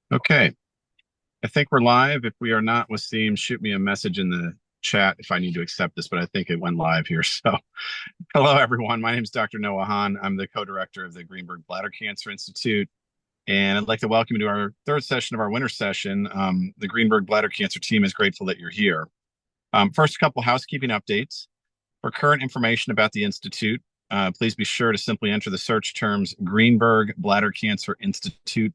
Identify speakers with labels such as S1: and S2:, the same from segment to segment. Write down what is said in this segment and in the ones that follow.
S1: Okay, I think we're live. If we are not, Wasim, shoot me a message in the chat if I need to accept this, but I think it went live here. So, hello, everyone. My name is Dr. Noah Hahn. I'm the co-director of the Greenberg Bladder Cancer Institute, and I'd like to welcome you to our third session of our winter session. The Greenberg Bladder Cancer team is grateful that you're here. First, a couple housekeeping updates. For current information about the Institute, please be sure to simply enter the search terms Greenberg Bladder Cancer Institute !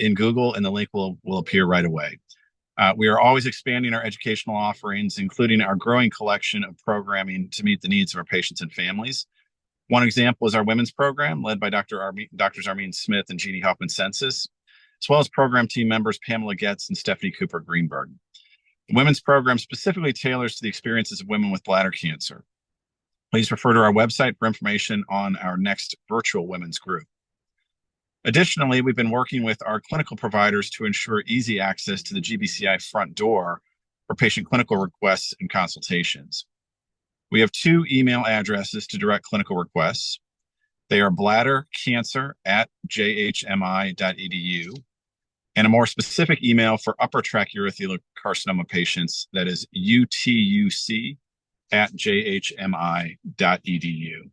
S1: In Google, and the link will appear right away. We are always expanding our educational offerings, including our growing collection of programming to meet the needs of our patients and families. One example is our women's program, led by Drs. Armin Smith and Jeannie Hoffman-Sensis, as well as program team members Pamela Getz and Stephanie Cooper Greenberg. The women's program specifically tailors to the experiences of women with bladder cancer. Please refer to our website for information on our next virtual women's group. Additionally, we've been working with our clinical providers to ensure easy access to the GBCI front door for patient clinical requests and consultations. We have two email addresses to direct clinical requests. They are bladdercancer@jhmi.edu, and a more specific email for upper tract urothelial carcinoma patients, that is utuc@jhmi.edu.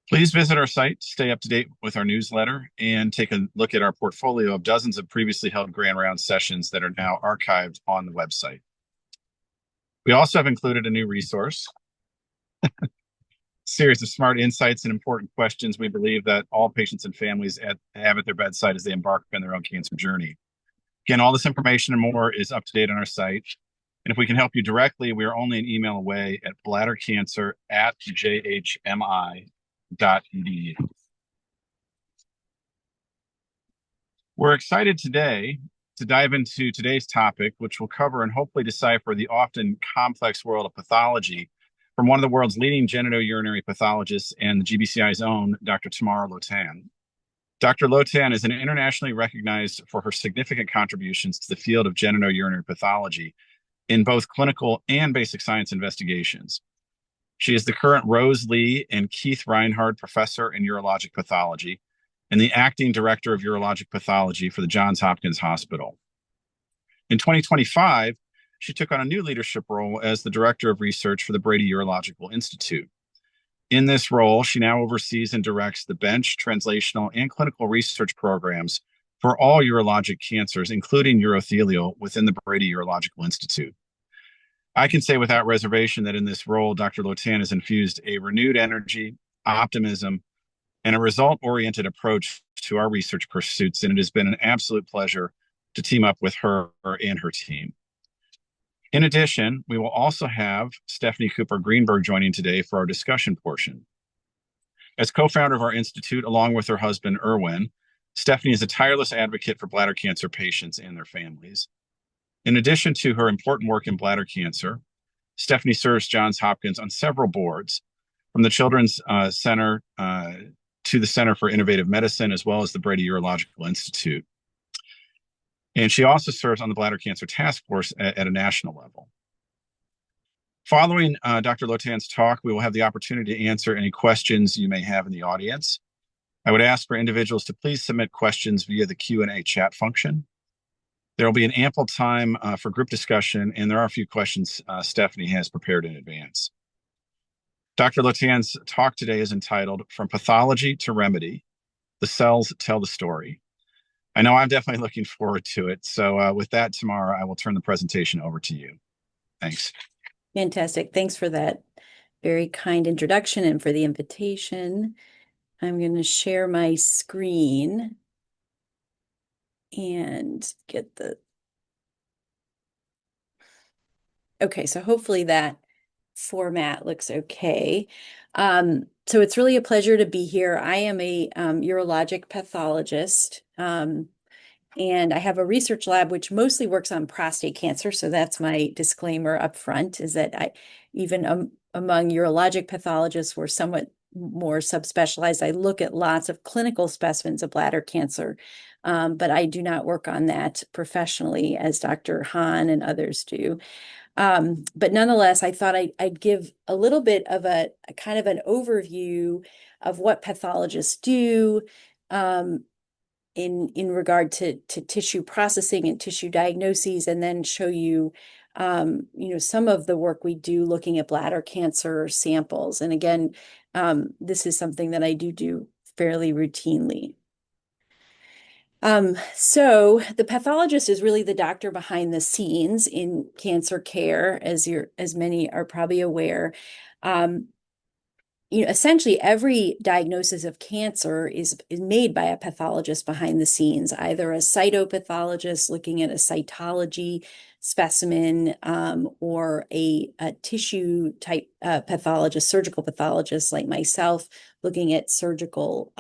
S1: Please visit our site to stay up to date with our newsletter and take a look at our portfolio of dozens of previously held Grand Round sessions that are now archived on the website. We also have included a new resource, series of smart insights and important questions we believe that all patients and families have at their bedside as they embark on their own cancer journey. Again, all this information and more is up to date on our site. And if we can help you directly, we are only an email away at bladdercancer@jhmi.edu. We're excited today to dive into today's topic, which will cover and hopefully decipher the often complex world of pathology from one of the world's leading genitourinary pathologists and the GBCI's own Dr. Tamara Lotan. Dr. Lotan is an internationally recognized for her significant contributions to the field of genitourinary pathology in both clinical and basic science investigations. She is the current Rose Lee and Keith Reinhard Professor in Urologic Pathology and the Acting Director of Urologic Pathology for the Johns Hopkins Hospital. In 2025, she took on a new leadership role as the Director of Research for the Brady Urological Institute. In this role, she now oversees and directs the bench, translational, and clinical research programs for all urologic cancers, including urothelial, within the Brady Urological Institute. I can say without reservation that in this role, Dr. Lotan has infused a renewed energy, optimism, and a result-oriented approach to our research pursuits, and it has been an absolute pleasure to team up with her and her team. In addition, we will also have Stephanie Cooper Greenberg joining today for our discussion portion. As co-founder of our institute, along with her husband, Erwin, Stephanie is a tireless advocate for bladder cancer patients and their families. In addition to her important work in bladder cancer, Stephanie serves Johns Hopkins on several boards, from the Children's Center to the Center for Innovative Medicine, as well as the Brady Urological Institute. And she also serves on the Bladder Cancer Task Force at a national level. Following Dr. Lotan's talk, we will have the opportunity to answer any questions you may have in the audience. I would ask for individuals to please submit questions via the Q&A chat function. There will be an ample time for group discussion, and there are a few questions Stephanie has prepared in advance. Dr. Lotan's talk today is entitled From Pathology to Remedy, The Cells Tell the Story. I know I'm definitely looking forward to it. So with that, Tamara, I will turn the presentation over to you. Thanks.
S2: Fantastic. Thanks for that very kind introduction and for the invitation. I'm going to share my screen and get the... Okay, so hopefully that format looks okay. So it's really a pleasure to be here. I am a urologic pathologist, and I have a research lab which mostly works on prostate cancer. So that's my disclaimer up front, is that even among urologic pathologists, we're somewhat more subspecialized. I look at lots of clinical specimens of bladder cancer, but I do not work on that professionally as Dr. Hahn and others do. But nonetheless, I thought I'd give a little bit of a kind of an overview of what pathologists do, in regard to tissue processing and tissue diagnoses, and then show you, some of the work we do looking at bladder cancer samples. And again, this is something that I do fairly routinely. So the pathologist is really the doctor behind the scenes in cancer care, as many are probably aware. Um, essentially every diagnosis of cancer is made by a pathologist behind the scenes, either a cytopathologist looking at a cytology specimen, or a tissue type pathologist, surgical pathologist like myself, looking at surgical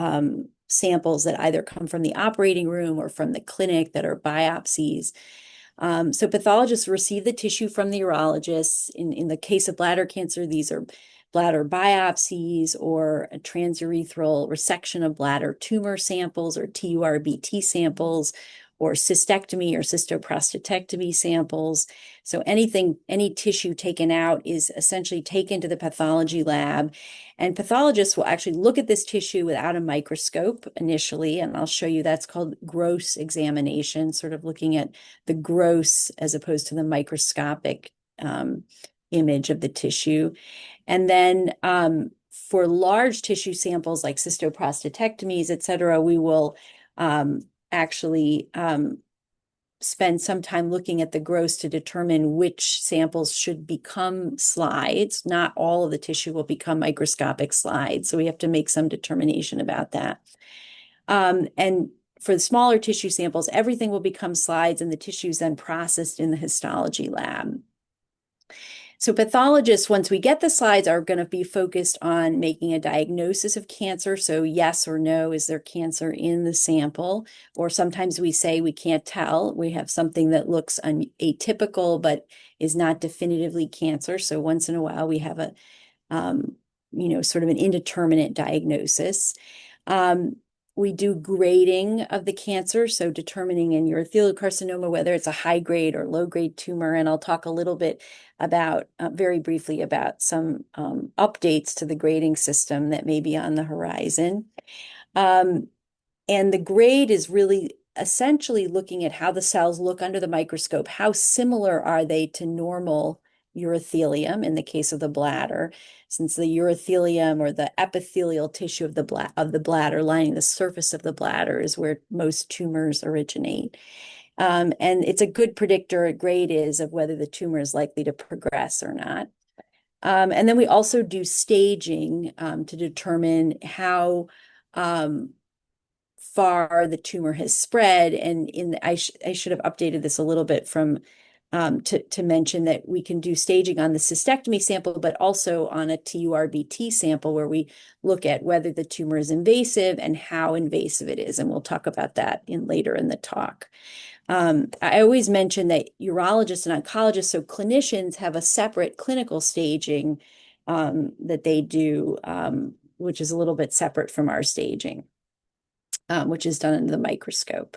S2: samples that either come from the operating room or from the clinic that are biopsies. So pathologists receive the tissue from the urologists. In the case of bladder cancer, these are bladder biopsies or a transurethral resection of bladder tumor samples or TURBT samples, or cystectomy or cystoprostatectomy samples. So any tissue taken out is essentially taken to the pathology lab, and pathologists will actually look at this tissue without a microscope initially, and I'll show you that's called gross examination, sort of looking at the gross as opposed to the microscopic image of the tissue. And then for large tissue samples like cystoprostatectomies, et cetera, we will actually spend some time looking at the gross to determine which samples should become slides. Not all of the tissue will become microscopic slides, so we have to make some determination about that. And for the smaller tissue samples, everything will become slides, and the tissue is then processed in the histology lab. So pathologists, once we get the slides, are going to be focused on making a diagnosis of cancer. So yes or no, is there cancer in the sample? Or sometimes we say we can't tell. We have something that looks atypical but is not definitively cancer. So once in a while we have a, sort of an indeterminate diagnosis. We do grading of the cancer, so determining in urothelial carcinoma whether it's a high grade or low grade tumor. And I'll talk a little bit about, very briefly, about some updates to the grading system that may be on the horizon. And the grade is really essentially looking at how the cells look under the microscope. How similar are they to normal urothelium in the case of the bladder, since the urothelium, or the epithelial tissue of the bladder lining the surface of the bladder, is where most tumors originate. And it's a good predictor, a grade is, of whether the tumor is likely to progress or not. And then we also do staging to determine how far the tumor has spread. And I should have updated this a little bit from to mention that we can do staging on the cystectomy sample, but also on a TURBT sample, where we look at whether the tumor is invasive and how invasive it is. And we'll talk about that later in the talk. I always mention that urologists and oncologists, so clinicians, have a separate clinical staging that they do, which is a little bit separate from our staging, which is done under the microscope.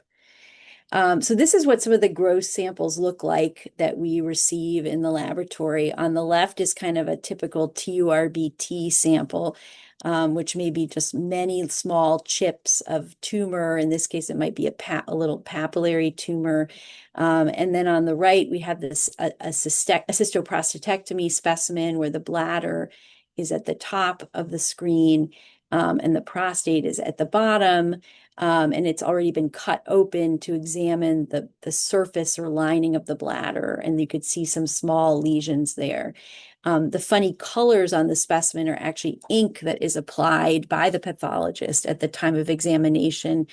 S2: So this is what some of the gross samples look like that we receive in the laboratory. On the left is kind of a typical TURBT sample, which may be just many small chips of tumor. In this case, it might be a little papillary tumor. And then on the right, we have this a cystoprostatectomy specimen, where the bladder is at the top of the screen, and the prostate is at the bottom. And it's already been cut open to examine the surface or lining of the bladder, and you could see some small lesions there. The funny colors on the specimen are actually ink that is applied by the pathologist at the time of examination,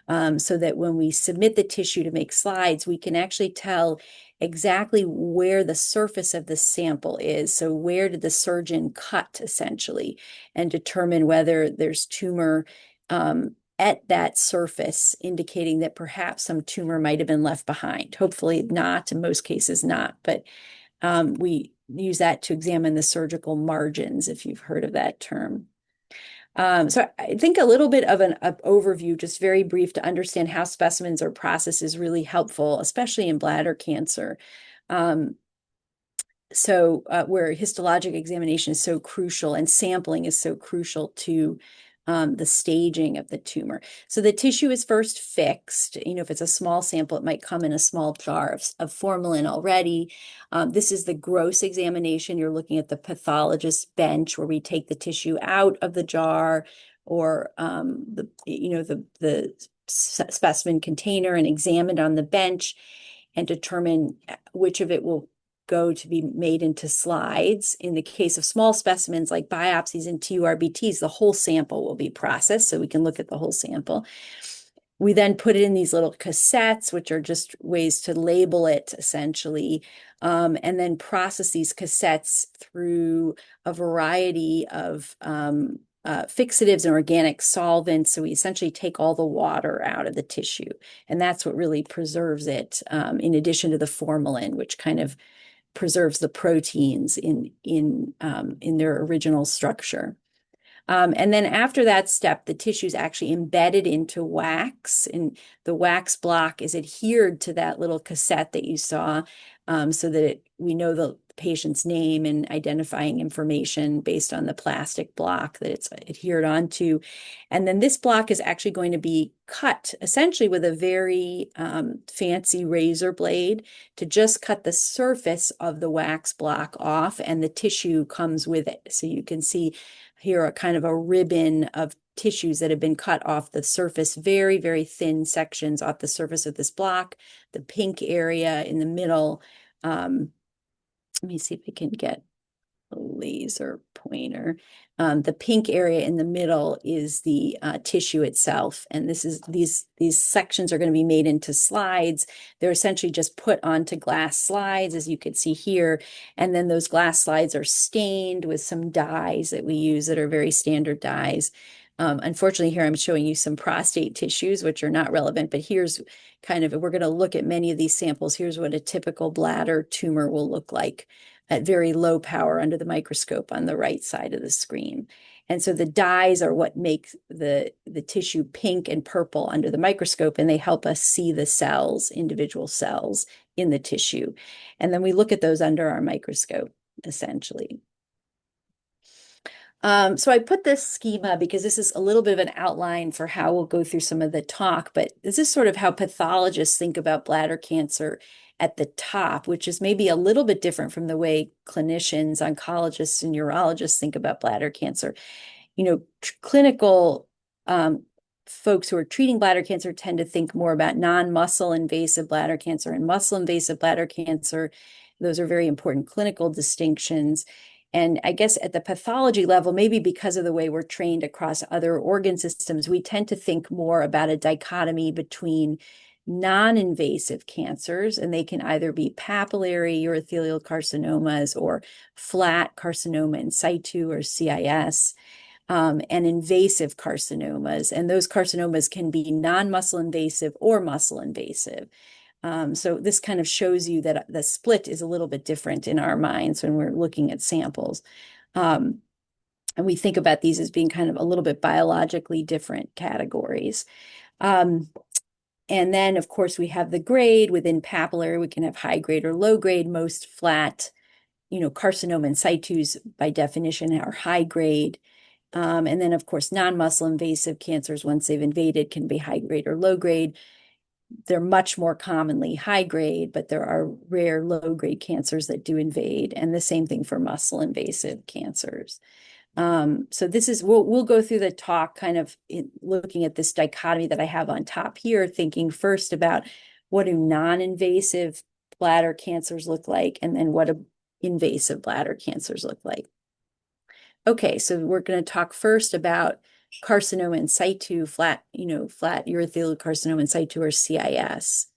S2: so that when we submit the tissue to make slides, we can actually tell exactly where the surface of the sample is. So where did the surgeon cut, essentially, and determine whether there's tumor at that surface, indicating that perhaps some tumor might have been left behind. Hopefully not, in most cases not, but we use that to examine the surgical margins, if you've heard of that term. So I think a little bit of an overview, just very brief, to understand how specimens are processed is really helpful, especially in bladder cancer. Where histologic examination is so crucial and sampling is so crucial to the staging of the tumor. So the tissue is first fixed. If it's a small sample, it might come in a small jar of formalin already. This is the gross examination. You're looking at the pathologist's bench where we take the tissue out of the jar or the specimen container and examine it on the bench and determine which of it will go to be made into slides. In the case of small specimens like biopsies and TURBTs, the whole sample will be processed so we can look at the whole sample. We then put it in these little cassettes, which are just ways to label it essentially, and then process these cassettes through a variety of fixatives and organic solvents. So we essentially take all the water out of the tissue, and that's what really preserves it, in addition to the formalin, which kind of preserves the proteins in their original structure. And then after that step, the tissue is actually embedded into wax, and the wax block is adhered to that little cassette that you saw, so that we know the patient's name and identifying information based on the plastic block that it's adhered onto. And then this block is actually going to be cut essentially with a very fancy razor blade to just cut the surface of the wax block off, and the tissue comes with it. So you can see here a kind of a ribbon of tissues that have been cut off the surface, very, very thin sections off the surface of this block. The pink area in the middle, let me see if we can get a laser pointer. The pink area in the middle is the tissue itself, and these sections are going to be made into slides. They're essentially just put onto glass slides, as you can see here, and then those glass slides are stained with some dyes that we use that are very standard dyes. Unfortunately, here I'm showing you some prostate tissues, which are not relevant, but here's kind of, we're going to look at many of these samples. Here's what a typical bladder tumor will look like at very low power under the microscope on the right side of the screen. And so the dyes are what make the tissue pink and purple under the microscope, and they help us see the cells, individual cells in the tissue. And then we look at those under our microscope, essentially. So I put this schema because this is a little bit of an outline for how we'll go through some of the talk, but this is sort of how pathologists think about bladder cancer at the top, which is maybe a little bit different from the way clinicians, oncologists, and urologists think about bladder cancer. Clinical folks who are treating bladder cancer tend to think more about non-muscle invasive bladder cancer and muscle invasive bladder cancer. Those are very important clinical distinctions. And I guess at the pathology level, maybe because of the way we're trained across other organ systems, we tend to think more about a dichotomy between non-invasive cancers, and they can either be papillary urothelial carcinomas or flat carcinoma in situ or CIS, and invasive carcinomas. And those carcinomas can be non-muscle invasive or muscle invasive. So this kind of shows you that the split is a little bit different in our minds when we're looking at samples. And we think about these as being kind of a little bit biologically different categories. And then, of course, we have the grade. Within papillary, we can have high grade or low grade. Most flat, carcinoma in situs, by definition, are high grade. And then, of course, non-muscle invasive cancers, once they've invaded, can be high grade or low grade. They're much more commonly high grade, but there are rare low grade cancers that do invade, and the same thing for muscle invasive cancers. So this is, we'll go through the talk kind of looking at this dichotomy that I have on top here, thinking first about what do non-invasive bladder cancers look like, and then what do invasive bladder cancers look like. Okay, so we're going to talk first about carcinoma in situ, flat urothelial carcinoma in situ, or CIS.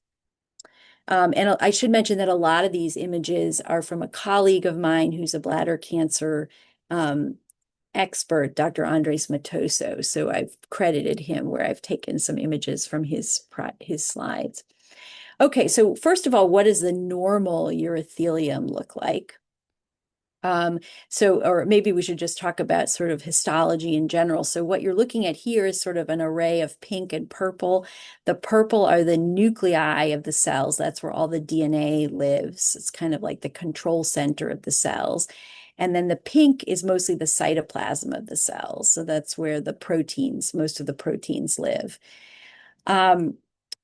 S2: And I should mention that a lot of these images are from a colleague of mine who's a bladder cancer expert, Dr. Andres Matoso. So I've credited him where I've taken some images from his slides. Okay, so first of all, what does the normal urothelium look like? Or maybe we should just talk about sort of histology in general. So what you're looking at here is sort of an array of pink and purple. The purple are the nuclei of the cells. That's where all the DNA lives. It's kind of like the control center of the cells. And then the pink is mostly the cytoplasm of the cells. So that's where the proteins, most of the proteins live. Um,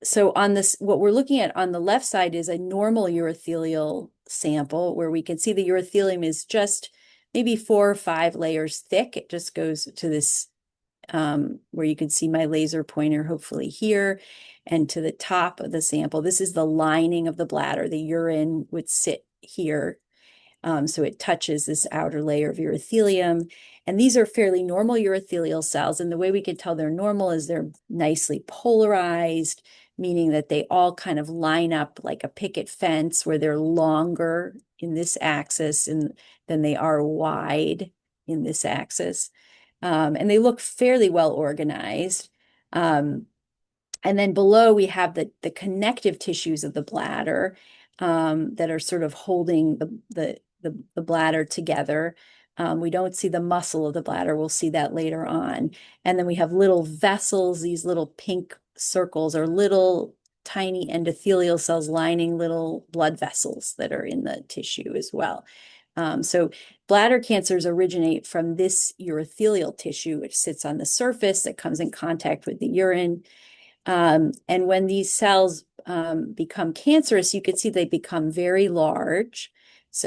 S2: so on this, what we're looking at on the left side is a normal urothelial sample where we can see the urothelium is just maybe 4 or 5 layers thick. It just goes to this where you can see my laser pointer, hopefully here, and to the top of the sample. This is the lining of the bladder. The urine would sit here. So it touches this outer layer of urothelium. And these are fairly normal urothelial cells. And the way we can tell they're normal is they're nicely polarized, meaning that they all kind of line up like a picket fence where they're longer in this axis than they are wide in this axis. And they look fairly well organized. And then below we have the connective tissues of the bladder that are sort of holding the bladder together. We don't see the muscle of the bladder. We'll see that later on. And then we have little vessels. These little pink circles are little tiny endothelial cells lining little blood vessels that are in the tissue as well. So bladder cancers originate from this urothelial tissue, which sits on the surface that comes in contact with the urine. And when these cells become cancerous, you can see they become very large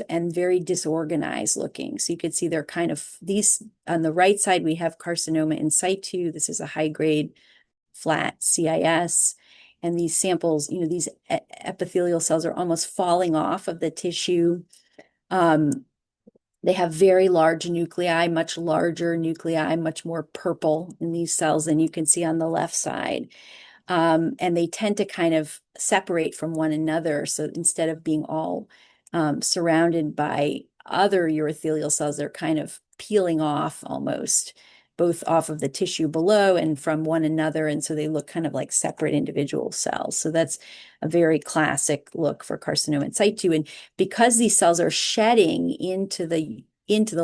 S2: and very disorganized looking. So you can see they're kind of these on the right side, we have carcinoma in situ. This is a high grade flat CIS. And these samples, these epithelial cells are almost falling off of the tissue. They have very large nuclei, much larger nuclei, much more purple in these cells than you can see on the left side. And they tend to kind of separate from one another. So instead of being all surrounded by other urothelial cells, they're kind of peeling off almost, both off of the tissue below and from one another. And so they look kind of like separate individual cells. So that's a very classic look for carcinoma in situ. And because these cells are shedding into the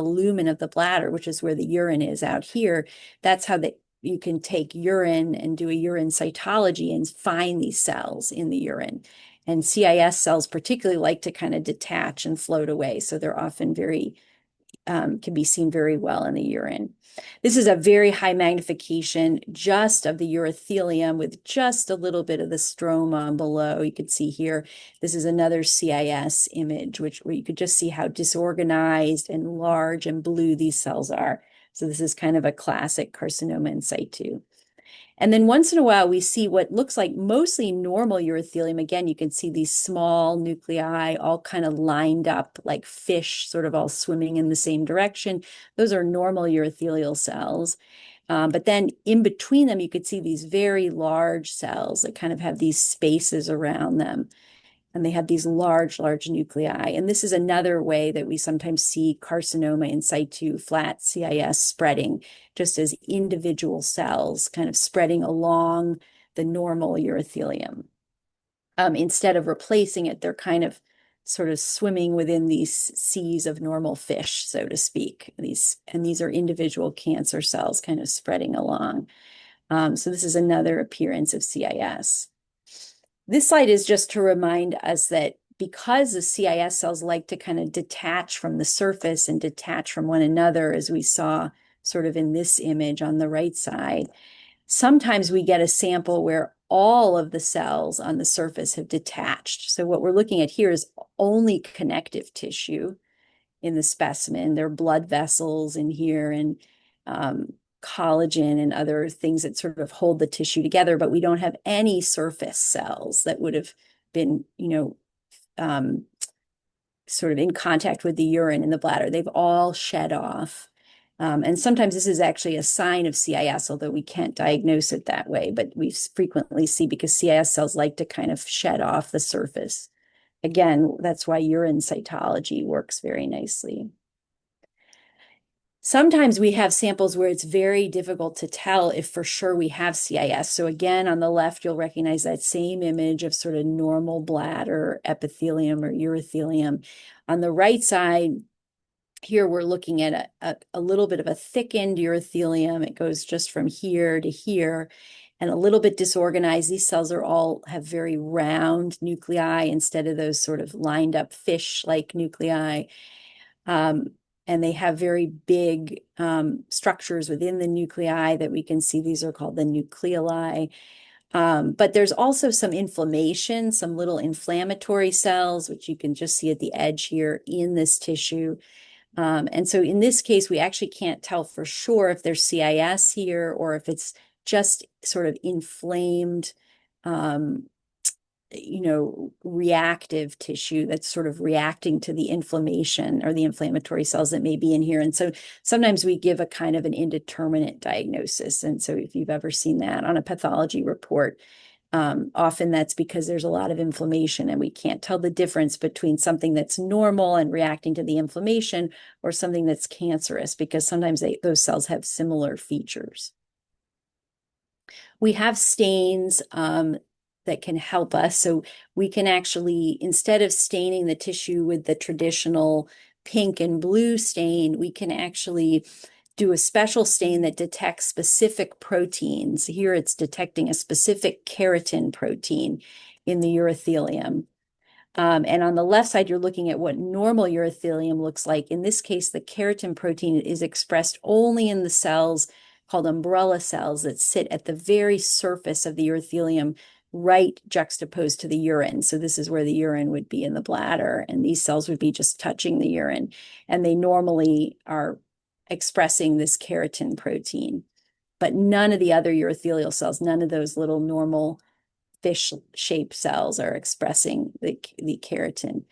S2: lumen of the bladder, which is where the urine is out here, that's how you can take urine and do a urine cytology and find these cells in the urine. And CIS cells particularly like to kind of detach and float away. So they're often can be seen very well in the urine. This is a very high magnification just of the urothelium with just a little bit of the stroma below. You can see here, this is another CIS image, where you could just see how disorganized and large and blue these cells are. So this is kind of a classic carcinoma in situ. And then once in a while, we see what looks like mostly normal urothelium. Again, you can see these small nuclei all kind of lined up like fish, sort of all swimming in the same direction. Those are normal urothelial cells. But then in between them, you could see these very large cells that kind of have these spaces around them. And they have these large, large nuclei. And this is another way that we sometimes see carcinoma in situ, flat CIS spreading, just as individual cells kind of spreading along the normal urothelium. Instead of replacing it, they're kind of sort of swimming within these seas of normal fish, so to speak. These are individual cancer cells kind of spreading along. So this is another appearance of CIS. This slide is just to remind us that because the CIS cells like to kind of detach from the surface and detach from one another, as we saw sort of in this image on the right side, sometimes we get a sample where all of the cells on the surface have detached. So what we're looking at here is only connective tissue in the specimen. There are blood vessels in here and collagen and other things that sort of hold the tissue together, but we don't have any surface cells that would have been, sort of in contact with the urine in the bladder. They've all shed off. And sometimes this is actually a sign of CIS, although we can't diagnose it that way, but we frequently see because CIS cells like to kind of shed off the surface. Again, that's why urine cytology works very nicely. Sometimes we have samples where it's very difficult to tell if for sure we have CIS. So again, on the left, you'll recognize that same image of sort of normal bladder epithelium or urothelium. On the right side, here we're looking at a little bit of a thickened urothelium. It goes just from here to here and a little bit disorganized. These cells have very round nuclei instead of those sort of lined up fish-like nuclei. and they have very big structures within the nuclei that we can see. These are called the nucleoli. But there's also some inflammation, some little inflammatory cells, which you can just see at the edge here in this tissue. And so in this case, we actually can't tell for sure if there's CIS here or if it's just sort of inflamed, um, reactive tissue that's sort of reacting to the inflammation or the inflammatory cells that may be in here. And so sometimes we give a kind of an indeterminate diagnosis. And so if you've ever seen that on a pathology report, often that's because there's a lot of inflammation and we can't tell the difference between something that's normal and reacting to the inflammation or something that's cancerous, because sometimes those cells have similar features. We have stains that can help us. So we can actually, instead of staining the tissue with the traditional pink and blue stain, we can actually do a special stain that detects specific proteins. Here it's detecting a specific keratin protein in the urothelium. And on the left side, you're looking at what normal urothelium looks like. In this case, the keratin protein is expressed only in the cells called umbrella cells that sit at the very surface of the urothelium, right juxtaposed to the urine. So this is where the urine would be in the bladder, and these cells would be just touching the urine. And they normally are expressing this keratin protein. But none of the other urothelial cells, none of those little normal fish-shaped cells are expressing the keratin.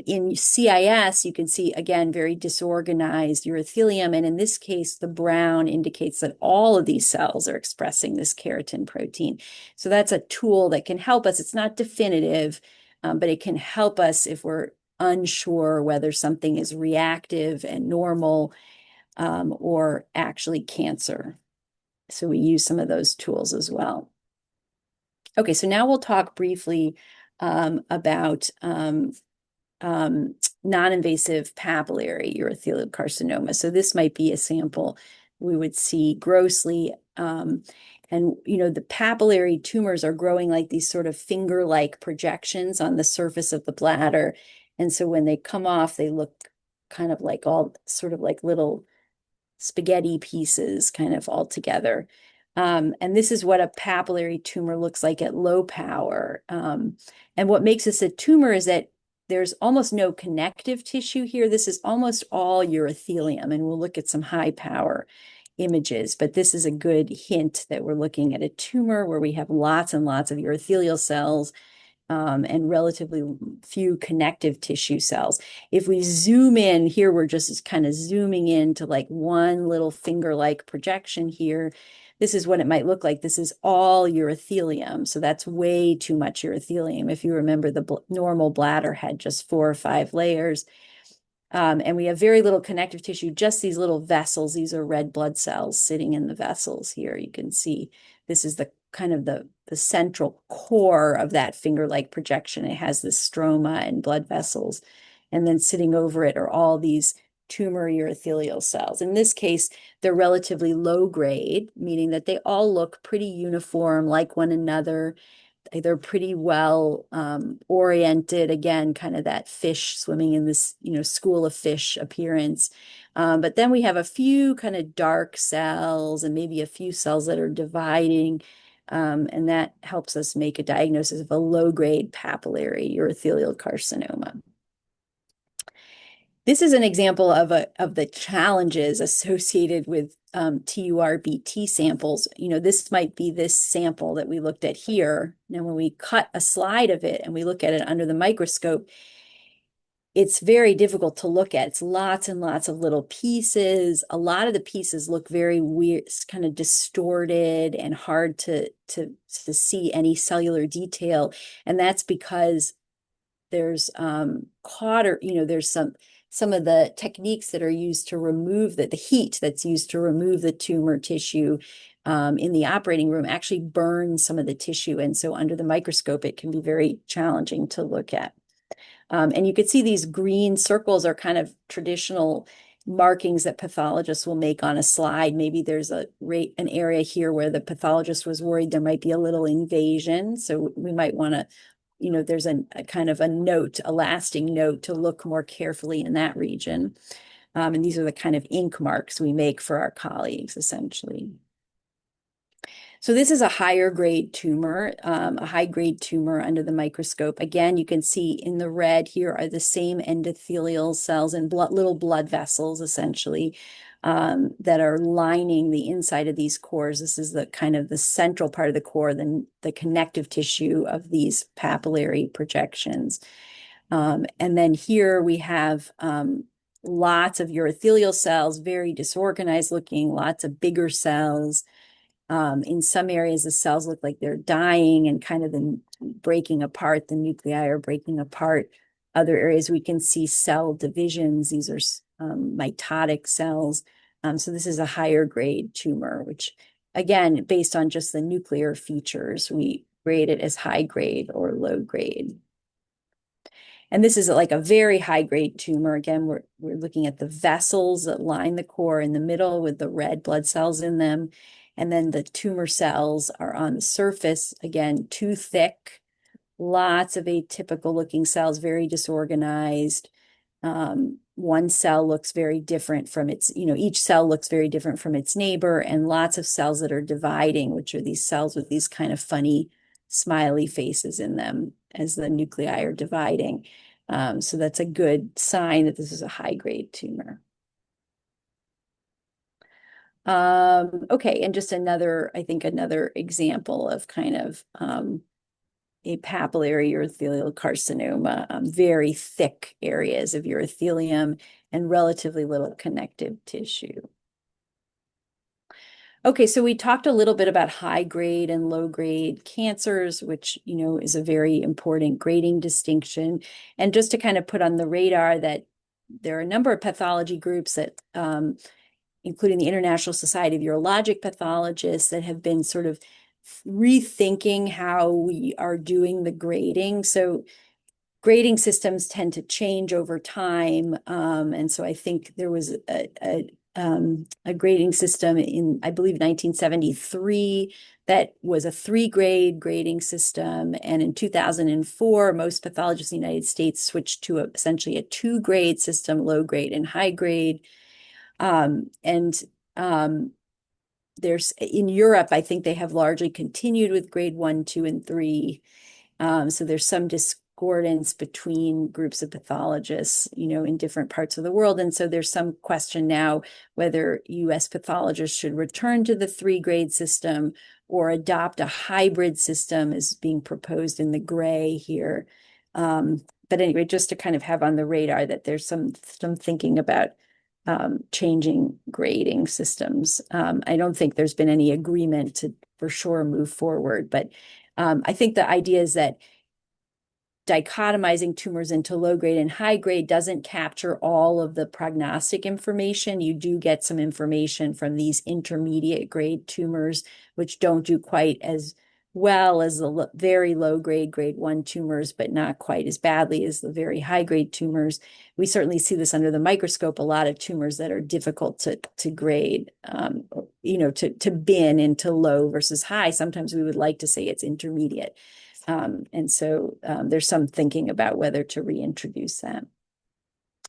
S2: In CIS, you can see, again, very disorganized urothelium. And in this case, the brown indicates that all of these cells are expressing this keratin protein. So that's a tool that can help us. It's not definitive, but it can help us if we're unsure whether something is reactive and normal or actually cancer. So we use some of those tools as well. Okay, so now we'll talk briefly about non-invasive papillary urothelial carcinoma. So this might be a sample we would see grossly. And, the papillary tumors are growing like these sort of finger-like projections on the surface of the bladder. And so when they come off, they look kind of like all sort of like little spaghetti pieces kind of all together. And this is what a papillary tumor looks like at low power. And what makes this a tumor is that there's almost no connective tissue here. This is almost all urothelium, and we'll look at some high power images, but this is a good hint that we're looking at a tumor where we have lots and lots of urothelial cells and relatively few connective tissue cells. If we zoom in here, we're just kind of zooming into like one little finger-like projection here. This is what it might look like. This is all urothelium. So that's way too much urothelium. If you remember, the normal bladder had just 4 or 5 layers. And we have very little connective tissue, just these little vessels. These are red blood cells sitting in the vessels here. You can see this is the kind of the central core of that finger-like projection. It has this stroma and blood vessels. And then sitting over it are all these tumor urothelial cells. In this case, they're relatively low grade, meaning that they all look pretty uniform, like one another. They're pretty well oriented, again, kind of that fish swimming in this, school of fish appearance. But then we have a few kind of dark cells and maybe a few cells that are dividing. And that helps us make a diagnosis of a low-grade papillary urothelial carcinoma. This is an example of the challenges associated with TURBT samples. This might be this sample that we looked at here. Now, when we cut a slide of it and we look at it under the microscope, it's very difficult to look at. It's lots and lots of little pieces. A lot of the pieces look very weird, kind of distorted and hard to see any cellular detail. And that's because there's there's some of the techniques that are used to remove the heat that's used to remove the tumor tissue in the operating room actually burns some of the tissue. And so under the microscope, it can be very challenging to look at. And you could see these green circles are kind of traditional markings that pathologists will make on a slide. Maybe there's an area here where the pathologist was worried there might be a little invasion. So we might want to, there's a kind of a note, a lasting note to look more carefully in that region. And these are the kind of ink marks we make for our colleagues, essentially. So this is a higher grade tumor, a high grade tumor under the microscope. Again, you can see in the red here are the same endothelial cells and little blood vessels, essentially, that are lining the inside of these cores. This is the kind of the central part of the core, the connective tissue of these papillary projections. And then here we have lots of urothelial cells, very disorganized looking, lots of bigger cells. In some areas, the cells look like they're dying and kind of then breaking apart. The nuclei are breaking apart. Other areas we can see cell divisions. These are mitotic cells. So this is a higher grade tumor, which again, based on just the nuclear features, we grade it as high grade or low grade. And this is like a very high grade tumor. Again, we're looking at the vessels that line the core in the middle with the red blood cells in them. And then the tumor cells are on the surface, again, too thick, lots of atypical looking cells, very disorganized. One cell looks very different from its, each cell looks very different from its neighbor, and lots of cells that are dividing, which are these cells with these kind of funny smiley faces in them as the nuclei are dividing. So that's a good sign that this is a high grade tumor. Okay, and just I think another example of kind of a papillary urothelial carcinoma, very thick areas of urothelium and relatively little connective tissue. Okay, so we talked a little bit about high grade and low grade cancers, which, is a very important grading distinction. And just to kind of put on the radar that there are a number of pathology groups that including the International Society of Urologic Pathologists, that have been sort of rethinking how we are doing the grading. So grading systems tend to change over time. And so I think there was a grading system in, I believe, 1973 that was a 3-grade grading system. And in 2004, most pathologists in the United States switched to essentially a 2-grade system, low grade and high grade. There's in Europe, I think they have largely continued with grade 1, 2, and 3. So there's some discordance between groups of pathologists, in different parts of the world. And so there's some question now whether US pathologists should return to the 3-grade system or adopt a hybrid system as being proposed in the gray here. But anyway, just to kind of have on the radar that there's some thinking about changing grading systems. I don't think there's been any agreement to for sure move forward, but I think the idea is that dichotomizing tumors into low grade and high grade doesn't capture all of the prognostic information. You do get some information from these intermediate grade tumors, which don't do quite as well as the very low grade, grade 1 tumors, but not quite as badly as the very high grade tumors. We certainly see this under the microscope, a lot of tumors that are difficult to grade, to bin into low versus high. Sometimes we would like to say it's intermediate. And so there's some thinking about whether to reintroduce that.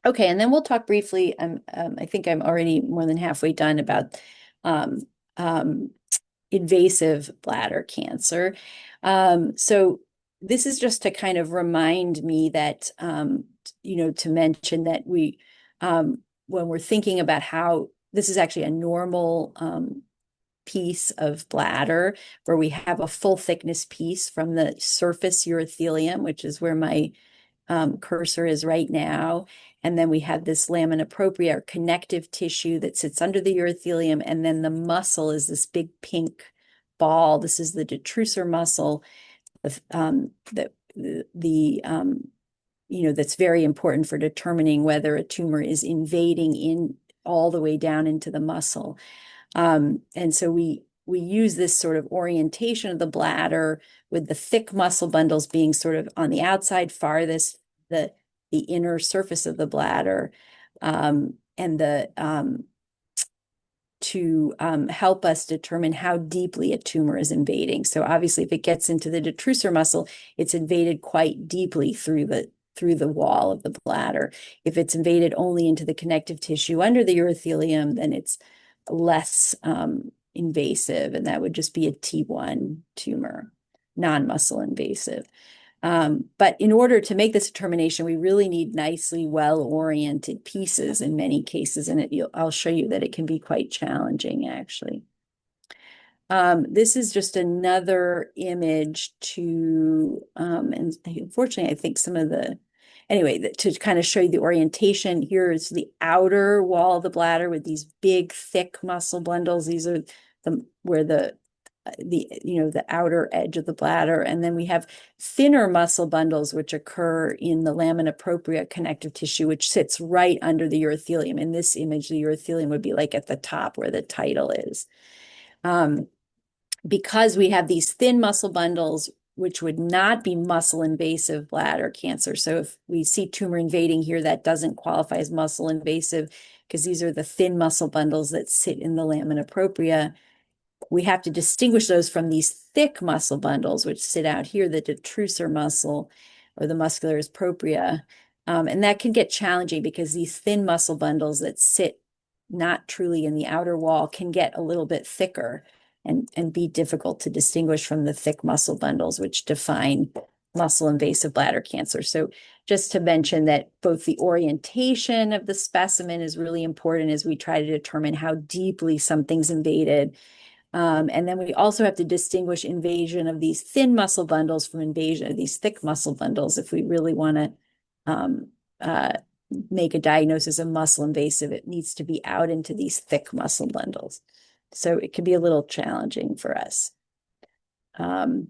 S2: Okay, and then we'll talk briefly, I think I'm already more than halfway done, about invasive bladder cancer. So this is just to kind of remind me that, to mention that when we're thinking about how this is actually a normal piece of bladder, where we have a full thickness piece from the surface urothelium, which is where my cursor is right now. And then we have this lamina propria, or connective tissue, that sits under the urothelium. And then the muscle is this big pink ball. This is the detrusor muscle that's very important for determining whether a tumor is invading in all the way down into the muscle. And so we use this sort of orientation of the bladder, with the thick muscle bundles being sort of on the outside farthest, the inner surface of the bladder, to help us determine how deeply a tumor is invading. So obviously, if it gets into the detrusor muscle, it's invaded quite deeply through through the wall of the bladder. If it's invaded only into the connective tissue under the urothelium, then it's less invasive, and that would just be a T1 tumor, non-muscle invasive. But in order to make this determination, we really need nicely well-oriented pieces in many cases, and I'll show you that it can be quite challenging, actually. This is just another image and unfortunately, I think to kind of show you the orientation. Here is the outer wall of the bladder with these big, thick muscle bundles. These are where the outer edge of the bladder. And then we have thinner muscle bundles, which occur in the lamina propria connective tissue, which sits right under the urothelium. In this image, the urothelium would be like at the top where the title is. Because we have these thin muscle bundles, which would not be muscle invasive bladder cancer. So if we see tumor invading here, that doesn't qualify as muscle invasive because these are the thin muscle bundles that sit in the lamina propria. We have to distinguish those from these thick muscle bundles, which sit out here, the detrusor muscle or the muscularis propria. And that can get challenging because these thin muscle bundles that sit not truly in the outer wall can get a little bit thicker and be difficult to distinguish from the thick muscle bundles, which define muscle invasive bladder cancer. So just to mention that both the orientation of the specimen is really important as we try to determine how deeply something's invaded. And then we also have to distinguish invasion of these thin muscle bundles from invasion of these thick muscle bundles. If we really want to make a diagnosis of muscle invasive, it needs to be out into these thick muscle bundles. So it can be a little challenging for us. And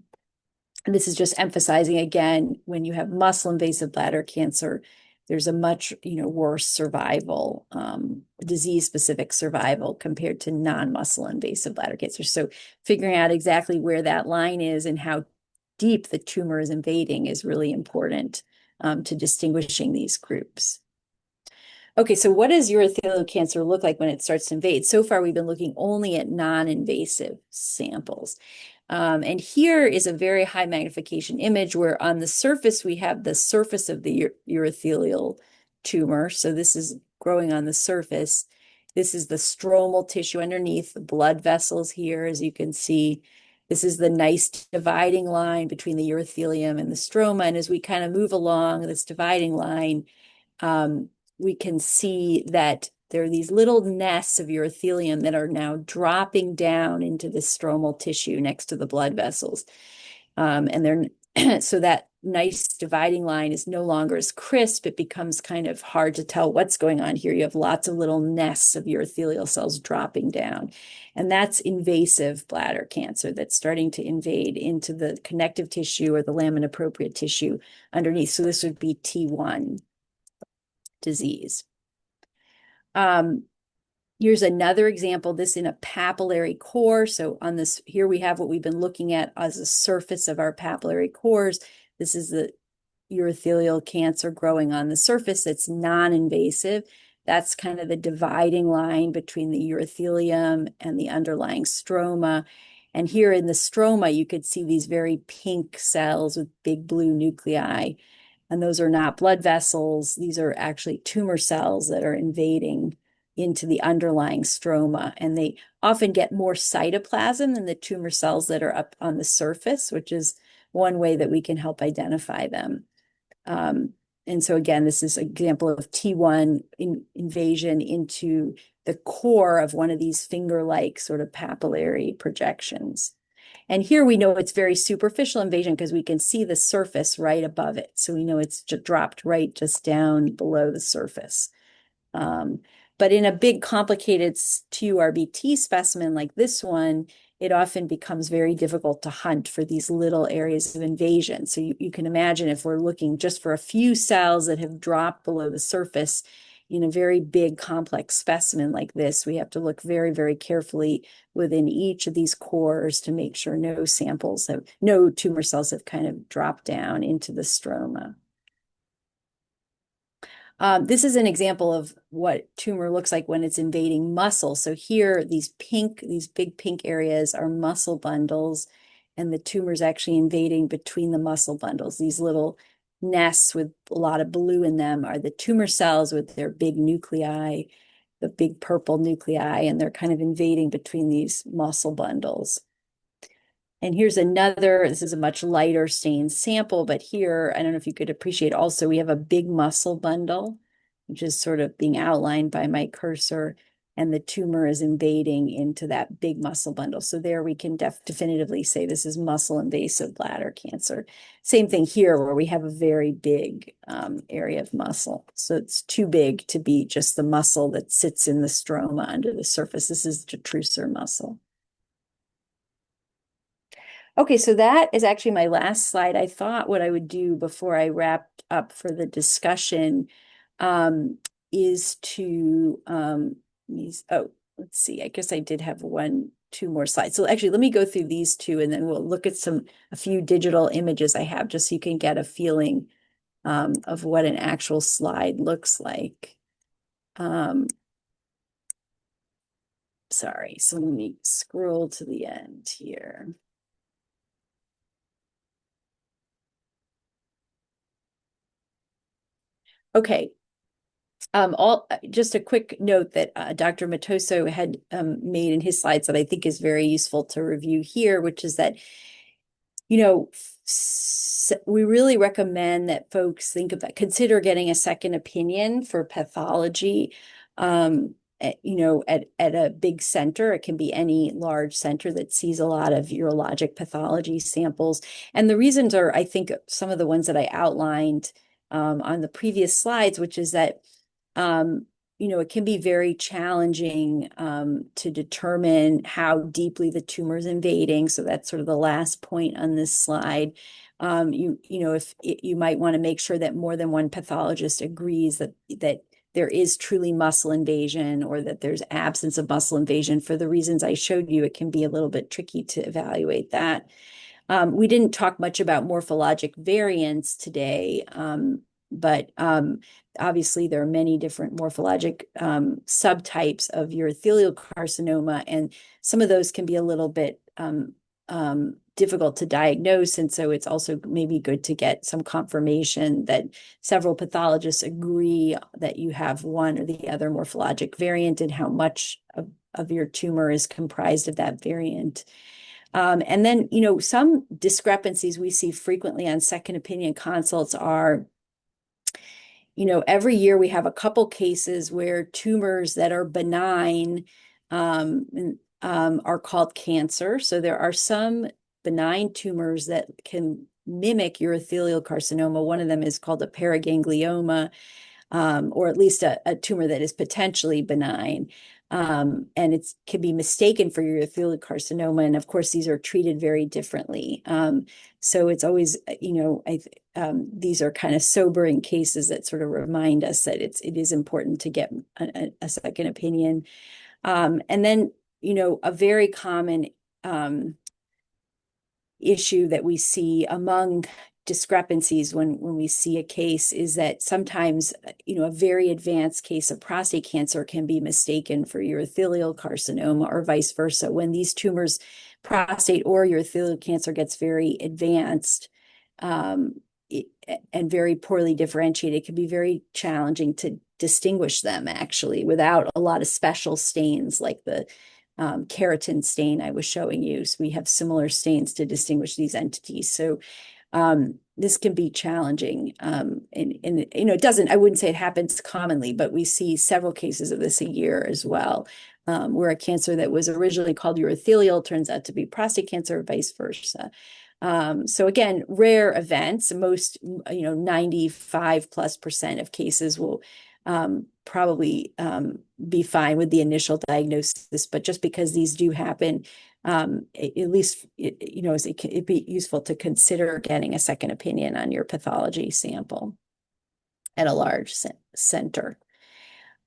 S2: this is just emphasizing again, when you have muscle invasive bladder cancer, there's a much worse survival, disease-specific survival compared to non-muscle invasive bladder cancer. So figuring out exactly where that line is and how deep the tumor is invading is really important to distinguishing these groups. Okay, so what does urothelial cancer look like when it starts to invade? So far, we've been looking only at non-invasive samples. And here is a very high magnification image where on the surface, we have the surface of the urothelial tumor. So this is growing on the surface. This is the stromal tissue underneath, the blood vessels here, as you can see. This is the nice dividing line between the urothelium and the stroma. And as we kind of move along this dividing line, we can see that there are these little nests of urothelium that are now dropping down into the stromal tissue next to the blood vessels. And they're so that nice dividing line is no longer as crisp. It becomes kind of hard to tell what's going on here. You have lots of little nests of urothelial cells dropping down. And that's invasive bladder cancer that's starting to invade into the connective tissue or the lamina propria tissue underneath. So this would be T1 disease. Here's another example, this in a papillary core. So on this, here we have what we've been looking at as the surface of our papillary cores. This is the urothelial cancer growing on the surface that's non-invasive. That's kind of the dividing line between the urothelium and the underlying stroma. And here in the stroma, you could see these very pink cells with big blue nuclei. And those are not blood vessels. These are actually tumor cells that are invading into the underlying stroma. And they often get more cytoplasm than the tumor cells that are up on the surface, which is one way that we can help identify them. And so again, this is an example of T1 invasion into the core of one of these finger-like sort of papillary projections. And here we know it's very superficial invasion because we can see the surface right above it. So we know it's just dropped right just down below the surface. But in a big complicated TURBT specimen like this one, it often becomes very difficult to hunt for these little areas of invasion. So you can imagine if we're looking just for a few cells that have dropped below the surface in a very big complex specimen like this, we have to look very, very carefully within each of these cores to make sure no tumor cells have kind of dropped down into the stroma. This is an example of what tumor looks like when it's invading muscle. So here, these big pink areas are muscle bundles, and the tumor's actually invading between the muscle bundles. These little nests with a lot of blue in them are the tumor cells with their big nuclei, the big purple nuclei, and they're kind of invading between these muscle bundles. And here's another, this is a much lighter stained sample, but here, I don't know if you could appreciate also, we have a big muscle bundle, which is sort of being outlined by my cursor, and the tumor is invading into that big muscle bundle. So there we can definitively say this is muscle invasive bladder cancer. Same thing here where we have a very big area of muscle. So it's too big to be just the muscle that sits in the stroma under the surface. This is detrusor muscle. Okay, so that is actually my last slide. I thought what I would do before I wrapped up for the discussion is to let's see. I guess I did have two more slides. So actually, let me go through these two, and then we'll look at a few digital images I have, just so you can get a feeling of what an actual slide looks like. Sorry, so let me scroll to the end here. Okay. Just a quick note that Dr. Matoso had made in his slides that I think is very useful to review here, which is that, we really recommend that folks consider getting a second opinion for pathology. At a big center. It can be any large center that sees a lot of urologic pathology samples. And the reasons are, I think, some of the ones that I outlined on the previous slides, which is that it can be very challenging to determine how deeply the tumor is invading. So that's sort of the last point on this slide. If you might want to make sure that more than one pathologist agrees that there is truly muscle invasion or that there's absence of muscle invasion. For the reasons I showed you, it can be a little bit tricky to evaluate that. We didn't talk much about morphologic variants today, but obviously there are many different morphologic subtypes of urothelial carcinoma, and some of those can be a little bit difficult to diagnose. And so it's also maybe good to get some confirmation that several pathologists agree that you have one or the other morphologic variant and how much of your tumor is comprised of that variant. And then, some discrepancies we see frequently on second opinion consults are, every year we have a couple cases where tumors that are benign are called cancer. So there are some benign tumors that can mimic urothelial carcinoma. One of them is called a paraganglioma, or at least a tumor that is potentially benign. And it can be mistaken for urothelial carcinoma. And of course, these are treated very differently. So it's always, these are kind of sobering cases that sort of remind us that it is important to get a second opinion. And then, a very common issue that we see among discrepancies when we see a case is that sometimes, a very advanced case of prostate cancer can be mistaken for urothelial carcinoma or vice versa. When these tumors, prostate or urothelial cancer, gets very advanced and very poorly differentiated, it can be very challenging to distinguish them actually without a lot of special stains like the keratin stain I was showing you. So we have similar stains to distinguish these entities. So this can be challenging. And it doesn't, I wouldn't say it happens commonly, but we see several cases of this a year as well, where a cancer that was originally called urothelial turns out to be prostate cancer, or vice versa. So again, rare events. Most, 95+% of cases will probably be fine with the initial diagnosis, but just because these do happen, at least, it'd be useful to consider getting a second opinion on your pathology sample at a large center.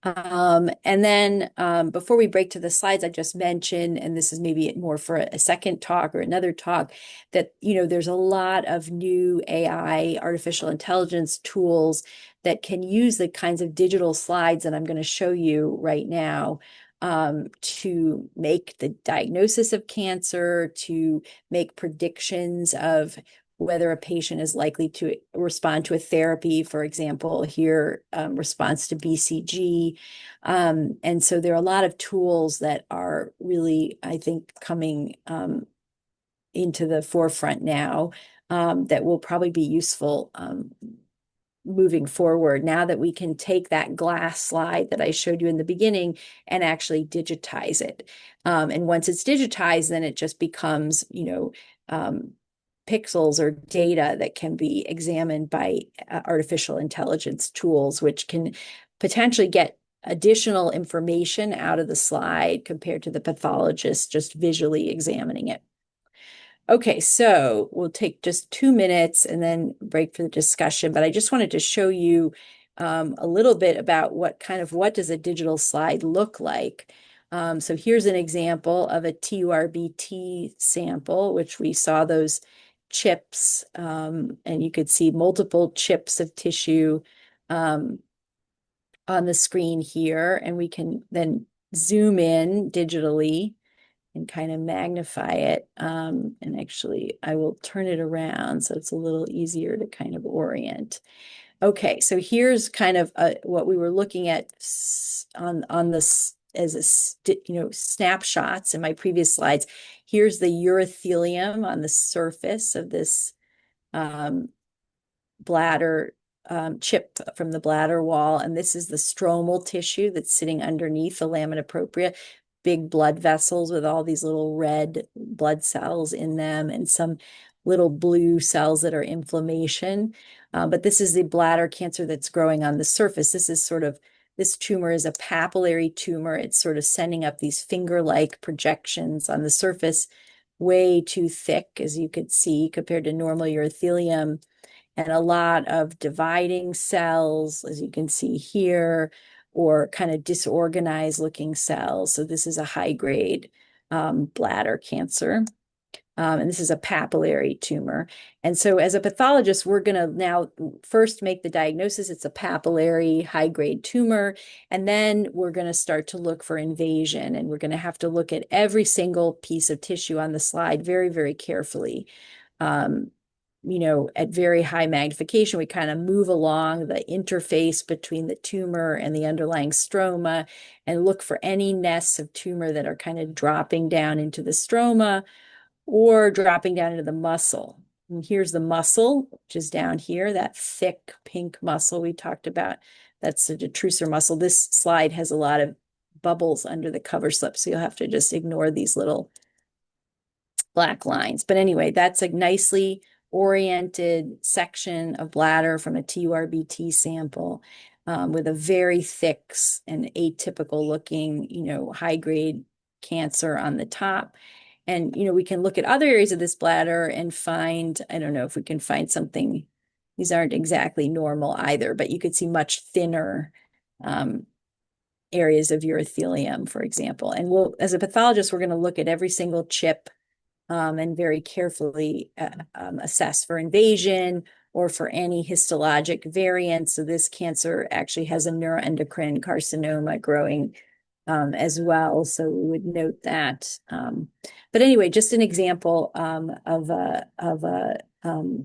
S2: And then before we break to the slides, I just mentioned, and this is maybe more for a second talk or another talk, that there's a lot of new AI, artificial intelligence tools that can use the kinds of digital slides that I'm going to show you right now to make the diagnosis of cancer, to make predictions of whether a patient is likely to respond to a therapy, for example, here, response to BCG. And so there are a lot of tools that are really, I think, coming into the forefront now that will probably be useful moving forward, now that we can take that glass slide that I showed you in the beginning and actually digitize it. And once it's digitized, then it just becomes, pixels or data that can be examined by artificial intelligence tools, which can potentially get additional information out of the slide compared to the pathologist just visually examining it. Okay, so we'll take just 2 minutes and then break for the discussion, but I just wanted to show you a little bit about what does a digital slide look like. So here's an example of a TURBT sample, which we saw those chips, and you could see multiple chips of tissue on the screen here, and we can then zoom in digitally and kind of magnify it. And actually, I will turn it around so it's a little easier to kind of orient. Okay, so here's kind of what we were looking at on this as snapshots in my previous slides. Here's the urothelium on the surface of this bladder chip from the bladder wall, and this is the stromal tissue that's sitting underneath the lamina propria, big blood vessels with all these little red blood cells in them and some little blue cells that are inflammation. But this is the bladder cancer that's growing on the surface. This tumor is a papillary tumor. It's sort of sending up these finger-like projections on the surface, way too thick, as you could see, compared to normal urothelium, and a lot of dividing cells, as you can see here, or kind of disorganized looking cells. So this is a high-grade bladder cancer. And this is a papillary tumor. And so as a pathologist, we're going to now first make the diagnosis. It's a papillary high-grade tumor. And then we're going to start to look for invasion. And we're going to have to look at every single piece of tissue on the slide very, very carefully. At very high magnification, we kind of move along the interface between the tumor and the underlying stroma and look for any nests of tumor that are kind of dropping down into the stroma or dropping down into the muscle. And here's the muscle, which is down here, that thick pink muscle we talked about. That's the detrusor muscle. This slide has a lot of bubbles under the cover slip, so you'll have to just ignore these little black lines. But anyway, that's a nicely oriented section of bladder from a TURBT sample with a very thick and atypical looking, high-grade cancer on the top. And, we can look at other areas of this bladder and find, I don't know if we can find something, these aren't exactly normal either, but you could see much thinner areas of urothelium, for example. And as a pathologist, we're going to look at every single chip and very carefully assess for invasion or for any histologic variants. So this cancer actually has a neuroendocrine carcinoma growing as well. So we would note that. But anyway, just an example of a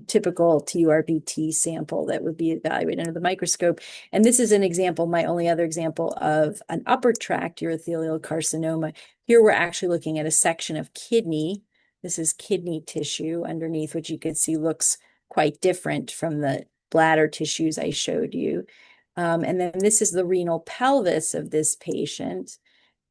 S2: typical TURBT sample that would be evaluated under the microscope. And this is an example, my only other example, of an upper tract urothelial carcinoma. Here we're actually looking at a section of kidney. This is kidney tissue underneath, which you can see looks quite different from the bladder tissues I showed you. And then this is the renal pelvis of this patient.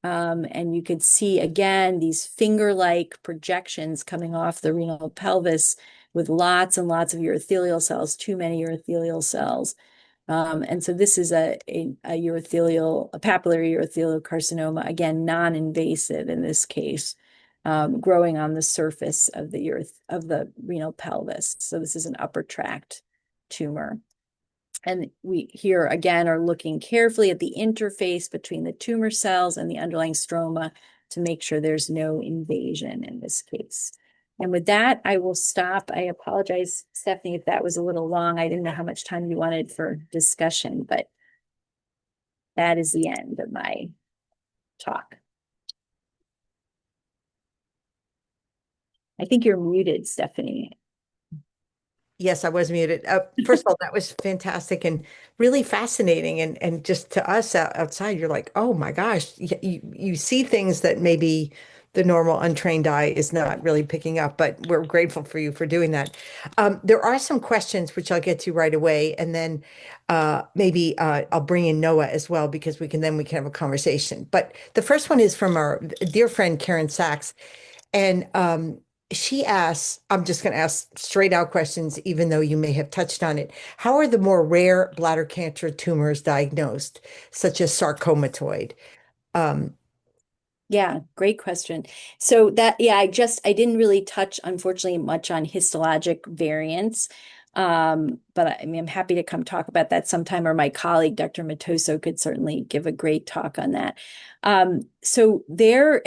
S2: And you could see, again, these finger-like projections coming off the renal pelvis with lots and lots of urothelial cells, too many urothelial cells. And so this is a papillary urothelial carcinoma, again, non-invasive in this case, growing on the surface of the renal pelvis. So this is an upper tract tumor. And we here again are looking carefully at the interface between the tumor cells and the underlying stroma to make sure there's no invasion in this case. And with that, I will stop. I apologize, Stephanie, if that was a little long. I didn't know how much time you wanted for discussion, but that is the end of my talk. I think you're muted, Stephanie.
S3: Yes, I was muted. First of all, that was fantastic and really fascinating. And just to us outside, you're like, oh my gosh, you see things that maybe the normal untrained eye is not really picking up. But we're grateful for you for doing that. There are some questions which I'll get to right away, and then maybe I'll bring in Noah as well because we can have a conversation. But the first one is from our dear friend Karen Sachs, and she asks, I'm just going to ask straight out questions, even though you may have touched on it. How are the more rare bladder cancer tumors diagnosed, such as sarcomatoid? Um,
S2: Yeah, great question. So that, yeah, I didn't really touch, unfortunately, much on histologic variants. But I mean, I'm happy to come talk about that sometime, or my colleague, Dr. Matoso, could certainly give a great talk on that. So there,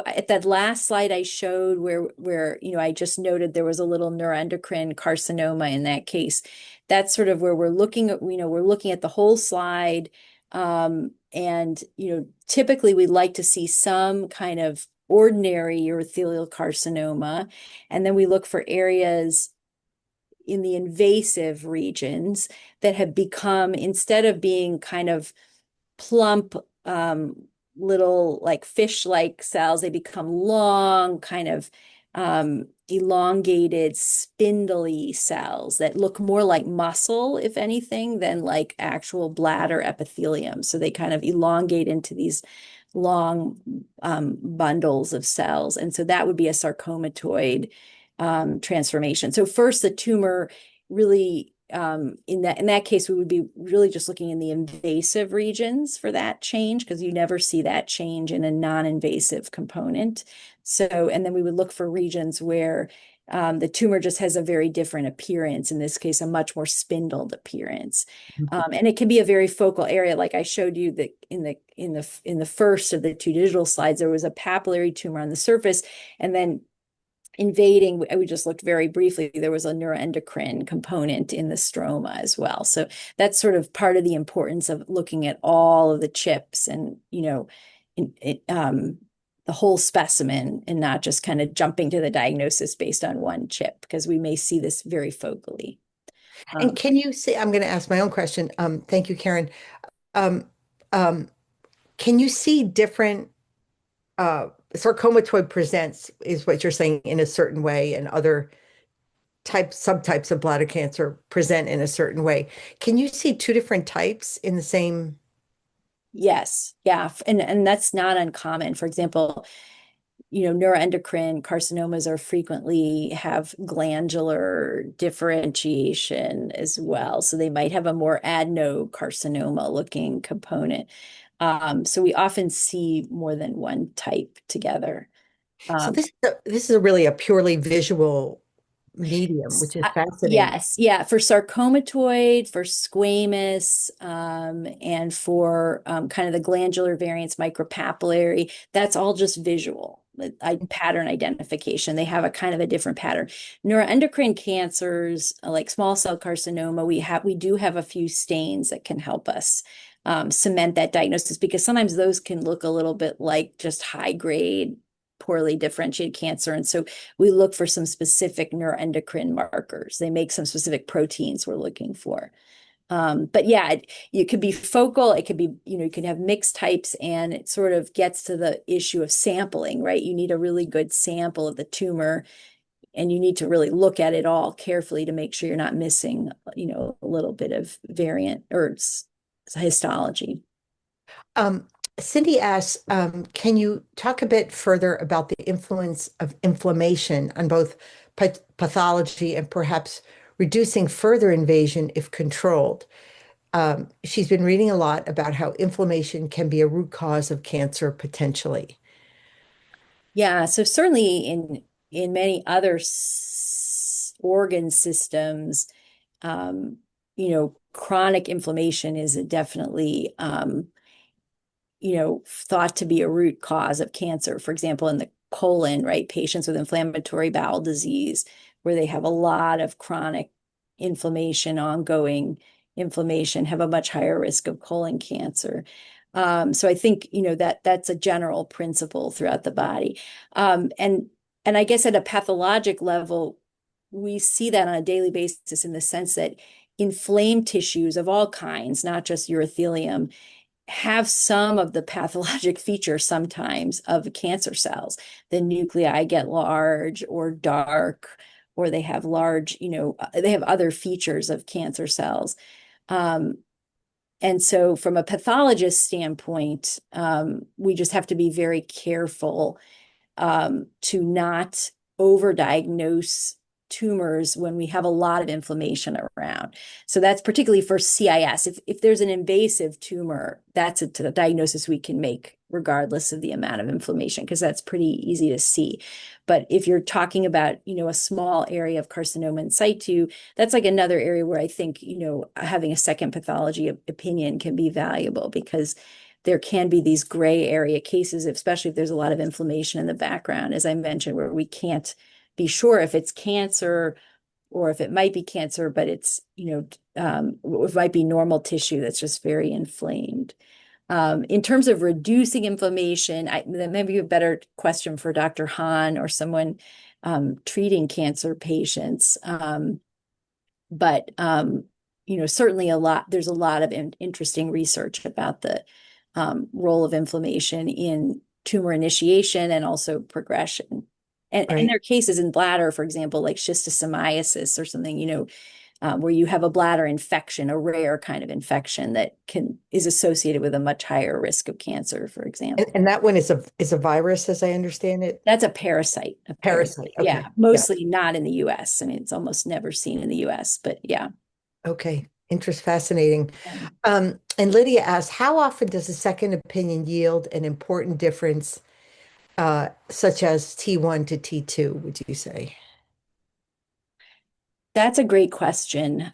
S2: at that last slide I showed where, I just noted there was a little neuroendocrine carcinoma in that case. That's sort of where we're looking at, we're looking at the whole slide. And, typically we'd like to see some kind of ordinary urothelial carcinoma. And then we look for areas in the invasive regions that have become, instead of being kind of plump, little like fish-like cells, they become long, kind of elongated, spindly cells that look more like muscle, if anything, than like actual bladder epithelium. So they kind of elongate into these long bundles of cells. And so that would be a sarcomatoid transformation. So first, the tumor really in that case, we would be really just looking in the invasive regions for that change because you never see that change in a non-invasive component. So, and then we would look for regions where the tumor just has a very different appearance. In this case, a much more spindled appearance, and it can be a very focal area. Like I showed you that in the first of the two digital slides, there was a papillary tumor on the surface, and then invading, we just looked very briefly, there was a neuroendocrine component in the stroma as well. So that's sort of part of the importance of looking at all of the chips and, the whole specimen and not just kind of jumping to the diagnosis based on one chip, because we may see this very focally.
S3: and can you see, I'm going to ask my own question. Thank you, Karen. Um, um, can you see different sarcomatoid presents, is what you're saying, in a certain way, and other subtypes of bladder cancer present in a certain way? Can you see two different types in the same?
S2: Yes, yeah, and that's not uncommon. For example, neuroendocrine carcinomas are frequently have glandular differentiation as well. So they might have a more adenocarcinoma looking component. So we often see more than one type together.
S3: So
S2: Um,
S3: this is really a purely visual medium, which is fascinating.
S2: yes, yeah, for sarcomatoid, for squamous, and for kind of the glandular variants, micropapillary, that's all just visual. Pattern identification. They have a kind of a different pattern. Neuroendocrine cancers, like small cell carcinoma, we do have a few stains that can help us cement that diagnosis, because sometimes those can look a little bit like just high grade, poorly differentiated cancer. And so we look for some specific neuroendocrine markers. They make some specific proteins we're looking for. But yeah, it could be focal. It could be, you could have mixed types, and it sort of gets to the issue of sampling, right? You need a really good sample of the tumor, and you need to really look at it all carefully to make sure you're not missing, a little bit of variant or histology.
S3: Um, Cindy asks, can you talk a bit further about the influence of inflammation on both pathology and perhaps reducing further invasion if controlled? She's been reading a lot about how inflammation can be a root cause of cancer potentially.
S2: Yeah, so certainly in many other organ systems, chronic inflammation is definitely thought to be a root cause of cancer. For example, in the colon, right? Patients with inflammatory bowel disease, where they have a lot of chronic inflammation, ongoing inflammation, have a much higher risk of colon cancer. So I think, that's a general principle throughout the body. And I guess at a pathologic level, we see that on a daily basis in the sense that inflamed tissues of all kinds, not just urothelium, have some of the pathologic features sometimes of cancer cells. The nuclei get large or dark, or they have large, they have other features of cancer cells. And so from a pathologist standpoint, we just have to be very careful to not overdiagnose tumors when we have a lot of inflammation around. So that's particularly for CIS. If there's an invasive tumor, that's a diagnosis we can make regardless of the amount of inflammation, because that's pretty easy to see. But if you're talking about, a small area of carcinoma in situ, that's like another area where I think, having a second pathology opinion can be valuable, because there can be these gray area cases, especially if there's a lot of inflammation in the background, as I mentioned, where we can't be sure if it's cancer or if it might be cancer, but it's, it might be normal tissue that's just very inflamed. In terms of reducing inflammation, that may be a better question for Dr. Hahn or someone treating cancer patients. But certainly there's a lot of interesting research about the role of inflammation in tumor initiation and also progression. And there are cases in bladder, for example, like schistosomiasis or something, where you have a bladder infection, a rare kind of infection that is associated with a much higher risk of cancer, for example.
S3: And that one is a virus, as I understand it.
S2: That's a parasite.
S3: Parasite. Okay.
S2: Yeah, mostly not in the US. I mean, it's almost never seen in the US, but yeah.
S3: Okay. Fascinating. And Lydia asks, how often does a second opinion yield an important difference, such as T1 to T2, would you say?
S2: That's a great question.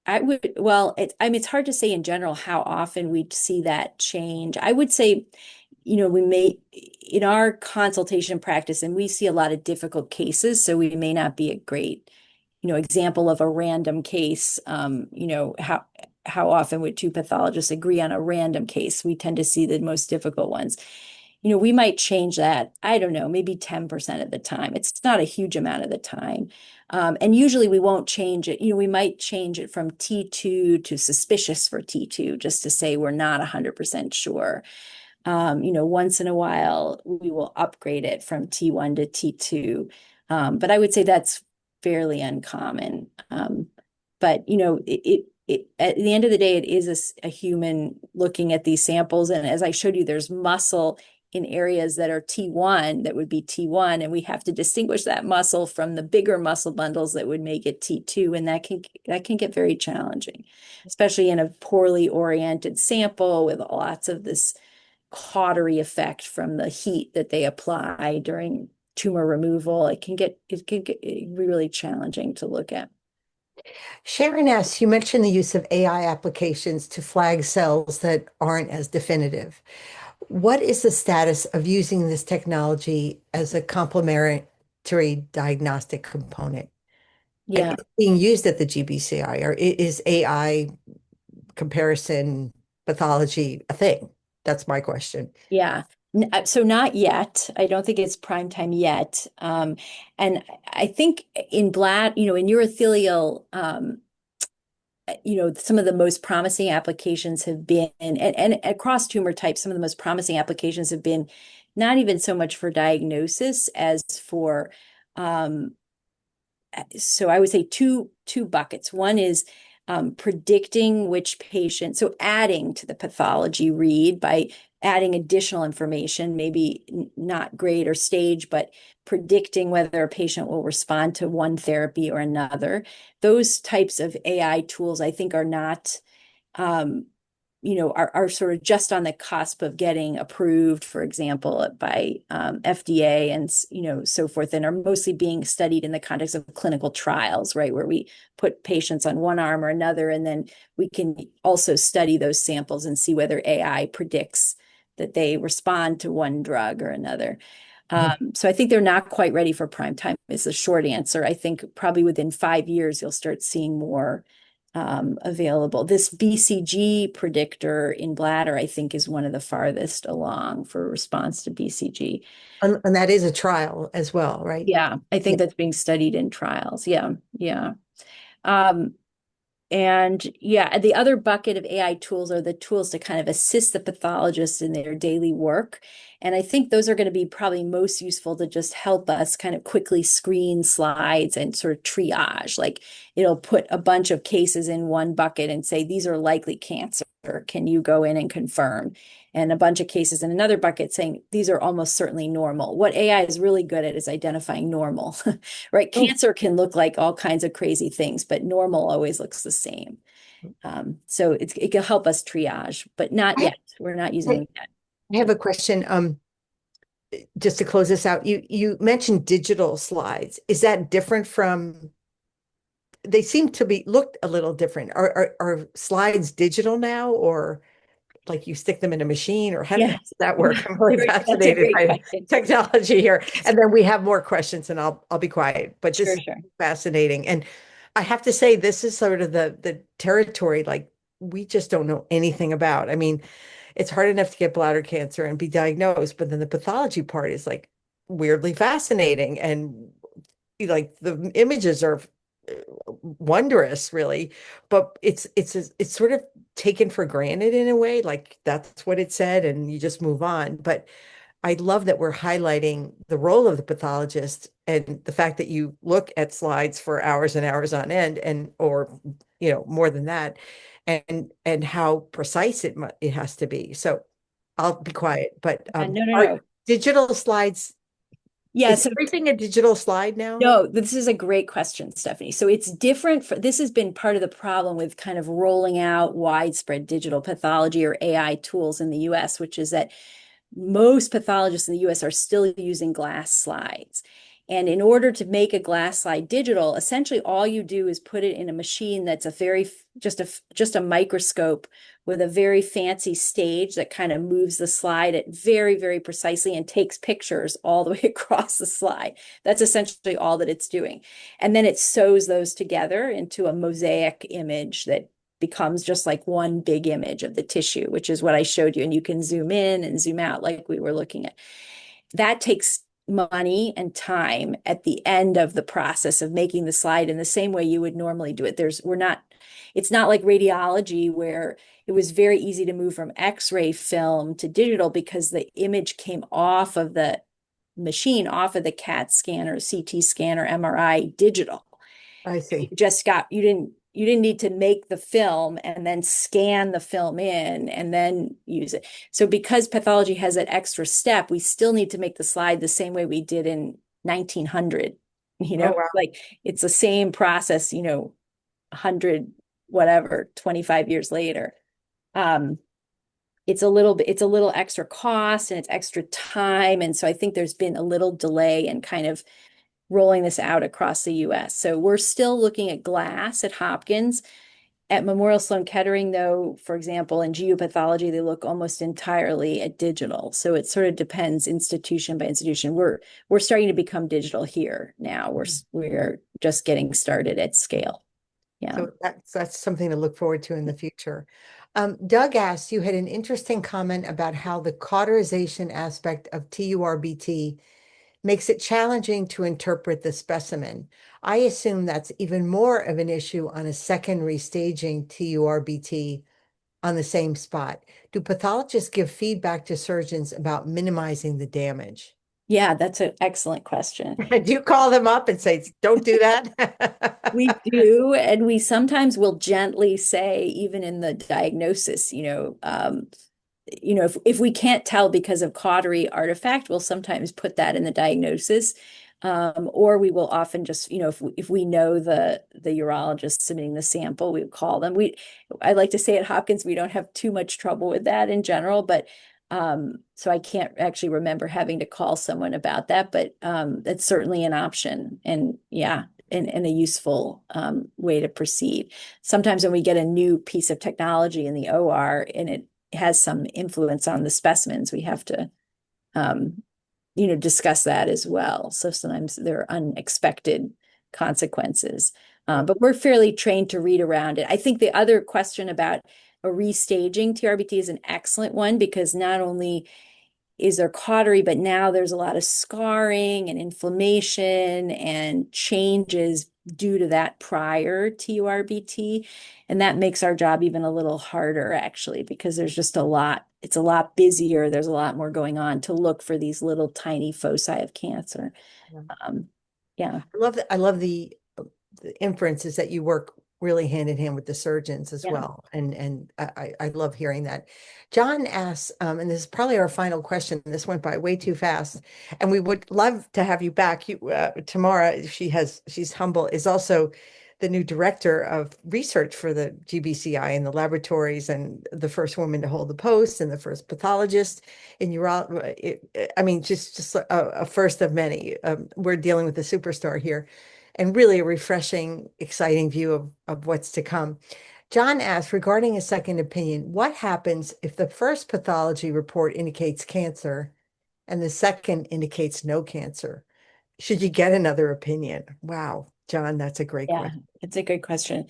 S2: It's hard to say in general how often we see that change. I would say, we may, in our consultation practice, and we see a lot of difficult cases, so we may not be a great, example of a random case. How often would two pathologists agree on a random case? We tend to see the most difficult ones. We might change that, I don't know, maybe 10% of the time. It's not a huge amount of the time. And usually we won't change it. We might change it from T2 to suspicious for T2, just to say we're not 100% sure. Once in a while, we will upgrade it from T1 to T2. But I would say that's fairly uncommon. But, at the end of the day, it is a human looking at these samples. And as I showed you, there's muscle in areas that are T1, that would be T1, and we have to distinguish that muscle from the bigger muscle bundles that would make it T2, and that can get very challenging, especially in a poorly oriented sample with lots of this cautery effect from the heat that they apply during tumor removal. It can get really challenging to look at.
S3: Sharon asks, you mentioned the use of AI applications to flag cells that aren't as definitive. What is the status of using this technology as a complementary diagnostic component?
S2: Yeah.
S3: It's being used at the GBCI, or is AI comparison pathology a thing? That's my question.
S2: Yeah. So not yet. I don't think it's prime time yet. And I think in urothelial, some of the most promising applications have been, and across tumor types, some of the most promising applications have been not even so much for diagnosis as for, so I would say two buckets. One is predicting which patient, so adding to the pathology read by adding additional information, maybe not grade or stage, but predicting whether a patient will respond to one therapy or another. Those types of AI tools, I think, are not, are sort of just on the cusp of getting approved, for example, by FDA and, so forth, and are mostly being studied in the context of clinical trials, right, where we put patients on one arm or another, and then we can also study those samples and see whether AI predicts that they respond to one drug or another. So I think they're not quite ready for prime time is the short answer. I think probably within 5 years, you'll start seeing more available. This BCG predictor in bladder, I think, is one of the farthest along for response to BCG.
S3: And that is a trial as well, right?
S2: Yeah, I
S3: Yeah.
S2: think that's being studied in trials. Yeah, yeah. Um, And yeah, the other bucket of AI tools are the tools to kind of assist the pathologist in their daily work. And I think those are going to be probably most useful to just help us kind of quickly screen slides and sort of triage. Like it'll put a bunch of cases in one bucket and say, these are likely cancer. Can you go in and confirm? And a bunch of cases in another bucket saying, these are almost certainly normal. What AI is really good at is identifying normal. Right?
S3: Oh,
S2: Cancer can look like all kinds of crazy things, but normal always looks the same. So it can help us triage, but not
S3: I,
S2: yet. We're not using
S3: I
S2: them yet.
S3: I have a question. Just to close this out, you mentioned digital slides. Is that different from, they seem to be looked a little different. Are slides digital now, or like you stick them in a machine, or how
S2: Yeah,
S3: does that work? I'm really
S2: that's a
S3: fascinated
S2: great
S3: by
S2: question.
S3: technology here. And then we have more questions, and I'll be quiet. But this
S2: Sure,
S3: is
S2: sure.
S3: fascinating. And I have to say, this is sort of the territory like we just don't know anything about. I mean, it's hard enough to get bladder cancer and be diagnosed, but then the pathology part is like weirdly fascinating. And like the images are wondrous, really, but it's sort of taken for granted in a way, like that's what it said, and you just move on. But I love that we're highlighting the role of the pathologist and the fact that you look at slides for hours and hours on end, and or more than that, and how precise it has to be. So I'll be quiet. But
S2: No, no,
S3: are
S2: no.
S3: digital slides,
S2: Yeah,
S3: is
S2: so
S3: everything a digital slide now?
S2: no, this is a great question, Stephanie. So it's different this has been part of the problem with kind of rolling out widespread digital pathology or AI tools in the US, which is that most pathologists in the US are still using glass slides. And in order to make a glass slide digital, essentially all you do is put it in a machine that's a very just a microscope with a very fancy stage that kind of moves the slide at very, very precisely and takes pictures all the way across the slide. That's essentially all that it's doing. And then it sews those together into a mosaic image that becomes just like one big image of the tissue, which is what I showed you. And you can zoom in and zoom out like we were looking at. That takes money and time at the end of the process of making the slide in the same way you would normally do it. It's not like radiology where it was very easy to move from X-ray film to digital because the image came off of the machine, off of the CAT scan or CT scan or MRI digital.
S3: I see.
S2: You didn't need to make the film and then scan the film in and then use it. So because pathology has that extra step, we still need to make the slide the same way we did in 1900.
S3: Oh, wow.
S2: Like it's the same process, 100 whatever 25 years later. um it's a little extra cost and it's extra time, and so I think there's been a little delay in kind of rolling this out across the US. So we're still looking at glass at Hopkins. At Memorial Sloan Kettering, though, for example, in geopathology, they look almost entirely at digital. So it sort of depends institution by institution. We're starting to become digital here now. We're just getting started at scale. Yeah.
S3: So that's something to look forward to in the future. Doug asked, you had an interesting comment about how the cauterization aspect of TURBT makes it challenging to interpret the specimen. I assume that's even more of an issue on a second restaging TURBT on the same spot. Do pathologists give feedback to surgeons about minimizing the damage?
S2: Yeah, that's an excellent question.
S3: Do you call them up and say, don't do that?
S2: We do, and we sometimes will gently say, even in the diagnosis, if we can't tell because of cautery artifact, we'll sometimes put that in the diagnosis. Or we will often just, if we know the urologist submitting the sample, we call them. I like to say at Hopkins, we don't have too much trouble with that in general, but so I can't actually remember having to call someone about that, but that's certainly an option. And yeah, and a useful way to proceed. Sometimes when we get a new piece of technology in the OR and it has some influence on the specimens, we have to discuss that as well. So sometimes there are unexpected consequences. But we're fairly trained to read around it. I think the other question about a restaging TURBT is an excellent one, because not only is there cautery, but now there's a lot of scarring and inflammation and changes due to that prior TURBT. And that makes our job even a little harder, actually, because there's just a lot, it's a lot busier. There's a lot more going on to look for these little tiny foci of cancer. Yeah.
S3: I love the inference is that you work really hand in hand with the surgeons as well. And I love hearing that. John asks, and this is probably our final question. This went by way too fast. And we would love to have you back. Tamara, she's humble, is also the new director of research for the GBCI and the laboratories, and the first woman to hold the post and the first pathologist in urology. I mean, just a first of many. We're dealing with a superstar here, and really a refreshing, exciting view of what's to come. John asked, regarding a second opinion, what happens if the first pathology report indicates cancer and the second indicates no cancer? Should you get another opinion? Wow, John, that's a great question.
S2: It's a good question.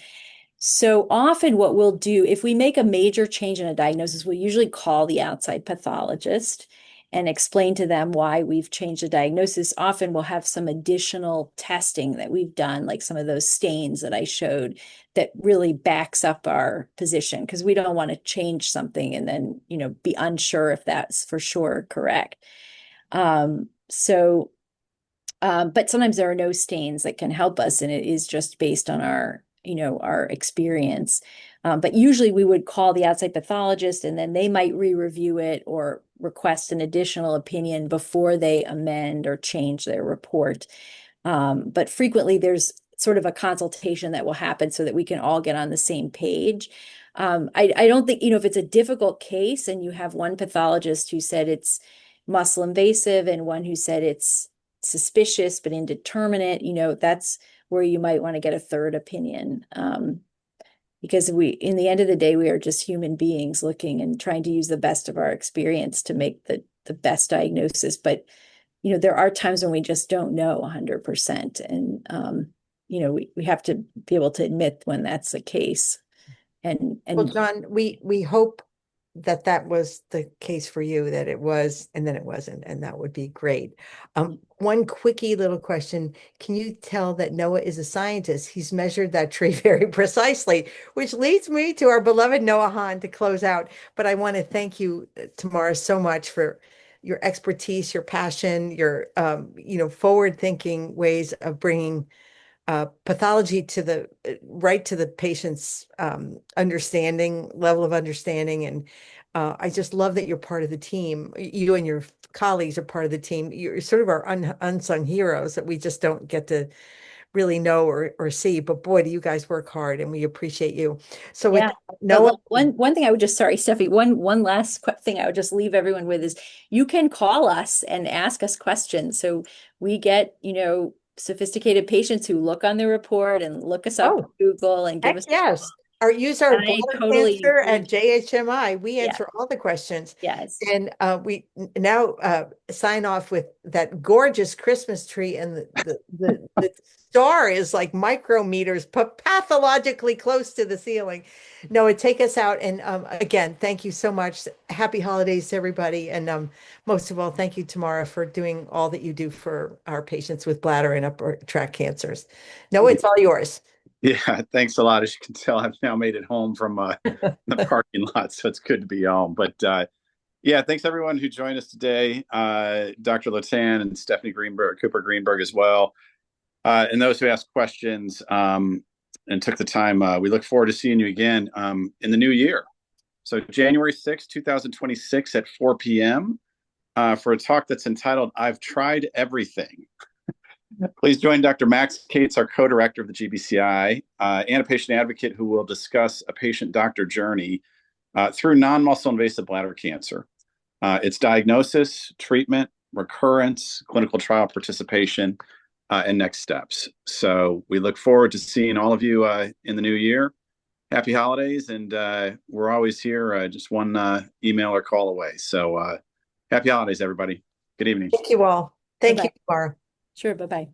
S2: So often what we'll do, if we make a major change in a diagnosis, we'll usually call the outside pathologist and explain to them why we've changed the diagnosis. Often we'll have some additional testing that we've done, like some of those stains that I showed, that really backs up our position, because we don't want to change something and then, be unsure if that's for sure correct. But sometimes there are no stains that can help us, and it is just based on our experience. But usually we would call the outside pathologist, and then they might re-review it or request an additional opinion before they amend or change their report. But frequently there's sort of a consultation that will happen so that we can all get on the same page. I don't think, if it's a difficult case and you have one pathologist who said it's muscle invasive and one who said it's suspicious but indeterminate, that's where you might want to get a third opinion. Because in the end of the day, we are just human beings looking and trying to use the best of our experience to make the best diagnosis. But, there are times when we just don't know 100%. And, we have to be able to admit when that's the case.
S3: Well, John, we hope that was the case for you, that it was, and then it wasn't, and that would be great. One quickie little question. Can you tell that Noah is a scientist? He's measured that tree very precisely, which leads me to our beloved Noah Hahn to close out. But I want to thank you, Tamara, so much for your expertise, your passion, your forward-thinking ways of bringing pathology to the patient's level of understanding. And I just love that you're part of the team. You and your colleagues are part of the team. You're sort of our unsung heroes that we just don't get to really know or see. But boy, do you guys work hard, and we appreciate you. So with Noah,
S2: one thing I would just, sorry, Steffi, one last thing I would just leave everyone with is you can call us and ask us questions. So we get, sophisticated patients who look on the report and look us up on Google and give us
S3: use our bladder cancer at JHMI. We answer all the questions.
S2: Yes.
S3: And we now sign off with that gorgeous Christmas tree, and the star is like micrometers, pathologically close to the ceiling. Noah, take us out. And again, thank you so much. Happy holidays to everybody. And most of all, thank you, Tamara, for doing all that you do for our patients with bladder and upper tract cancers. Noah, it's all yours.
S1: Yeah, thanks a lot. As you can tell, I've now made it home from the parking lot, so it's good to be home. But yeah, thanks everyone who joined us today, Dr. Lotan and Stephanie Cooper Greenberg as well, and those who asked questions and took the time. We look forward to seeing you again in the new year. So January 6th, 2026 at 4 p.m. For a talk that's entitled, "I've Tried Everything." Please join Dr. Max Cates, our co-director of the GBCI, and a patient advocate who will discuss a patient-doctor journey through non-muscle invasive bladder cancer, its diagnosis, treatment, recurrence, clinical trial participation, and next steps. So we look forward to seeing all of you in the new year. Happy holidays, and we're always here, just one email or call away. So happy holidays, everybody. Good evening.
S3: Thank you all. Thank you, Laura.
S2: Sure. Bye-bye.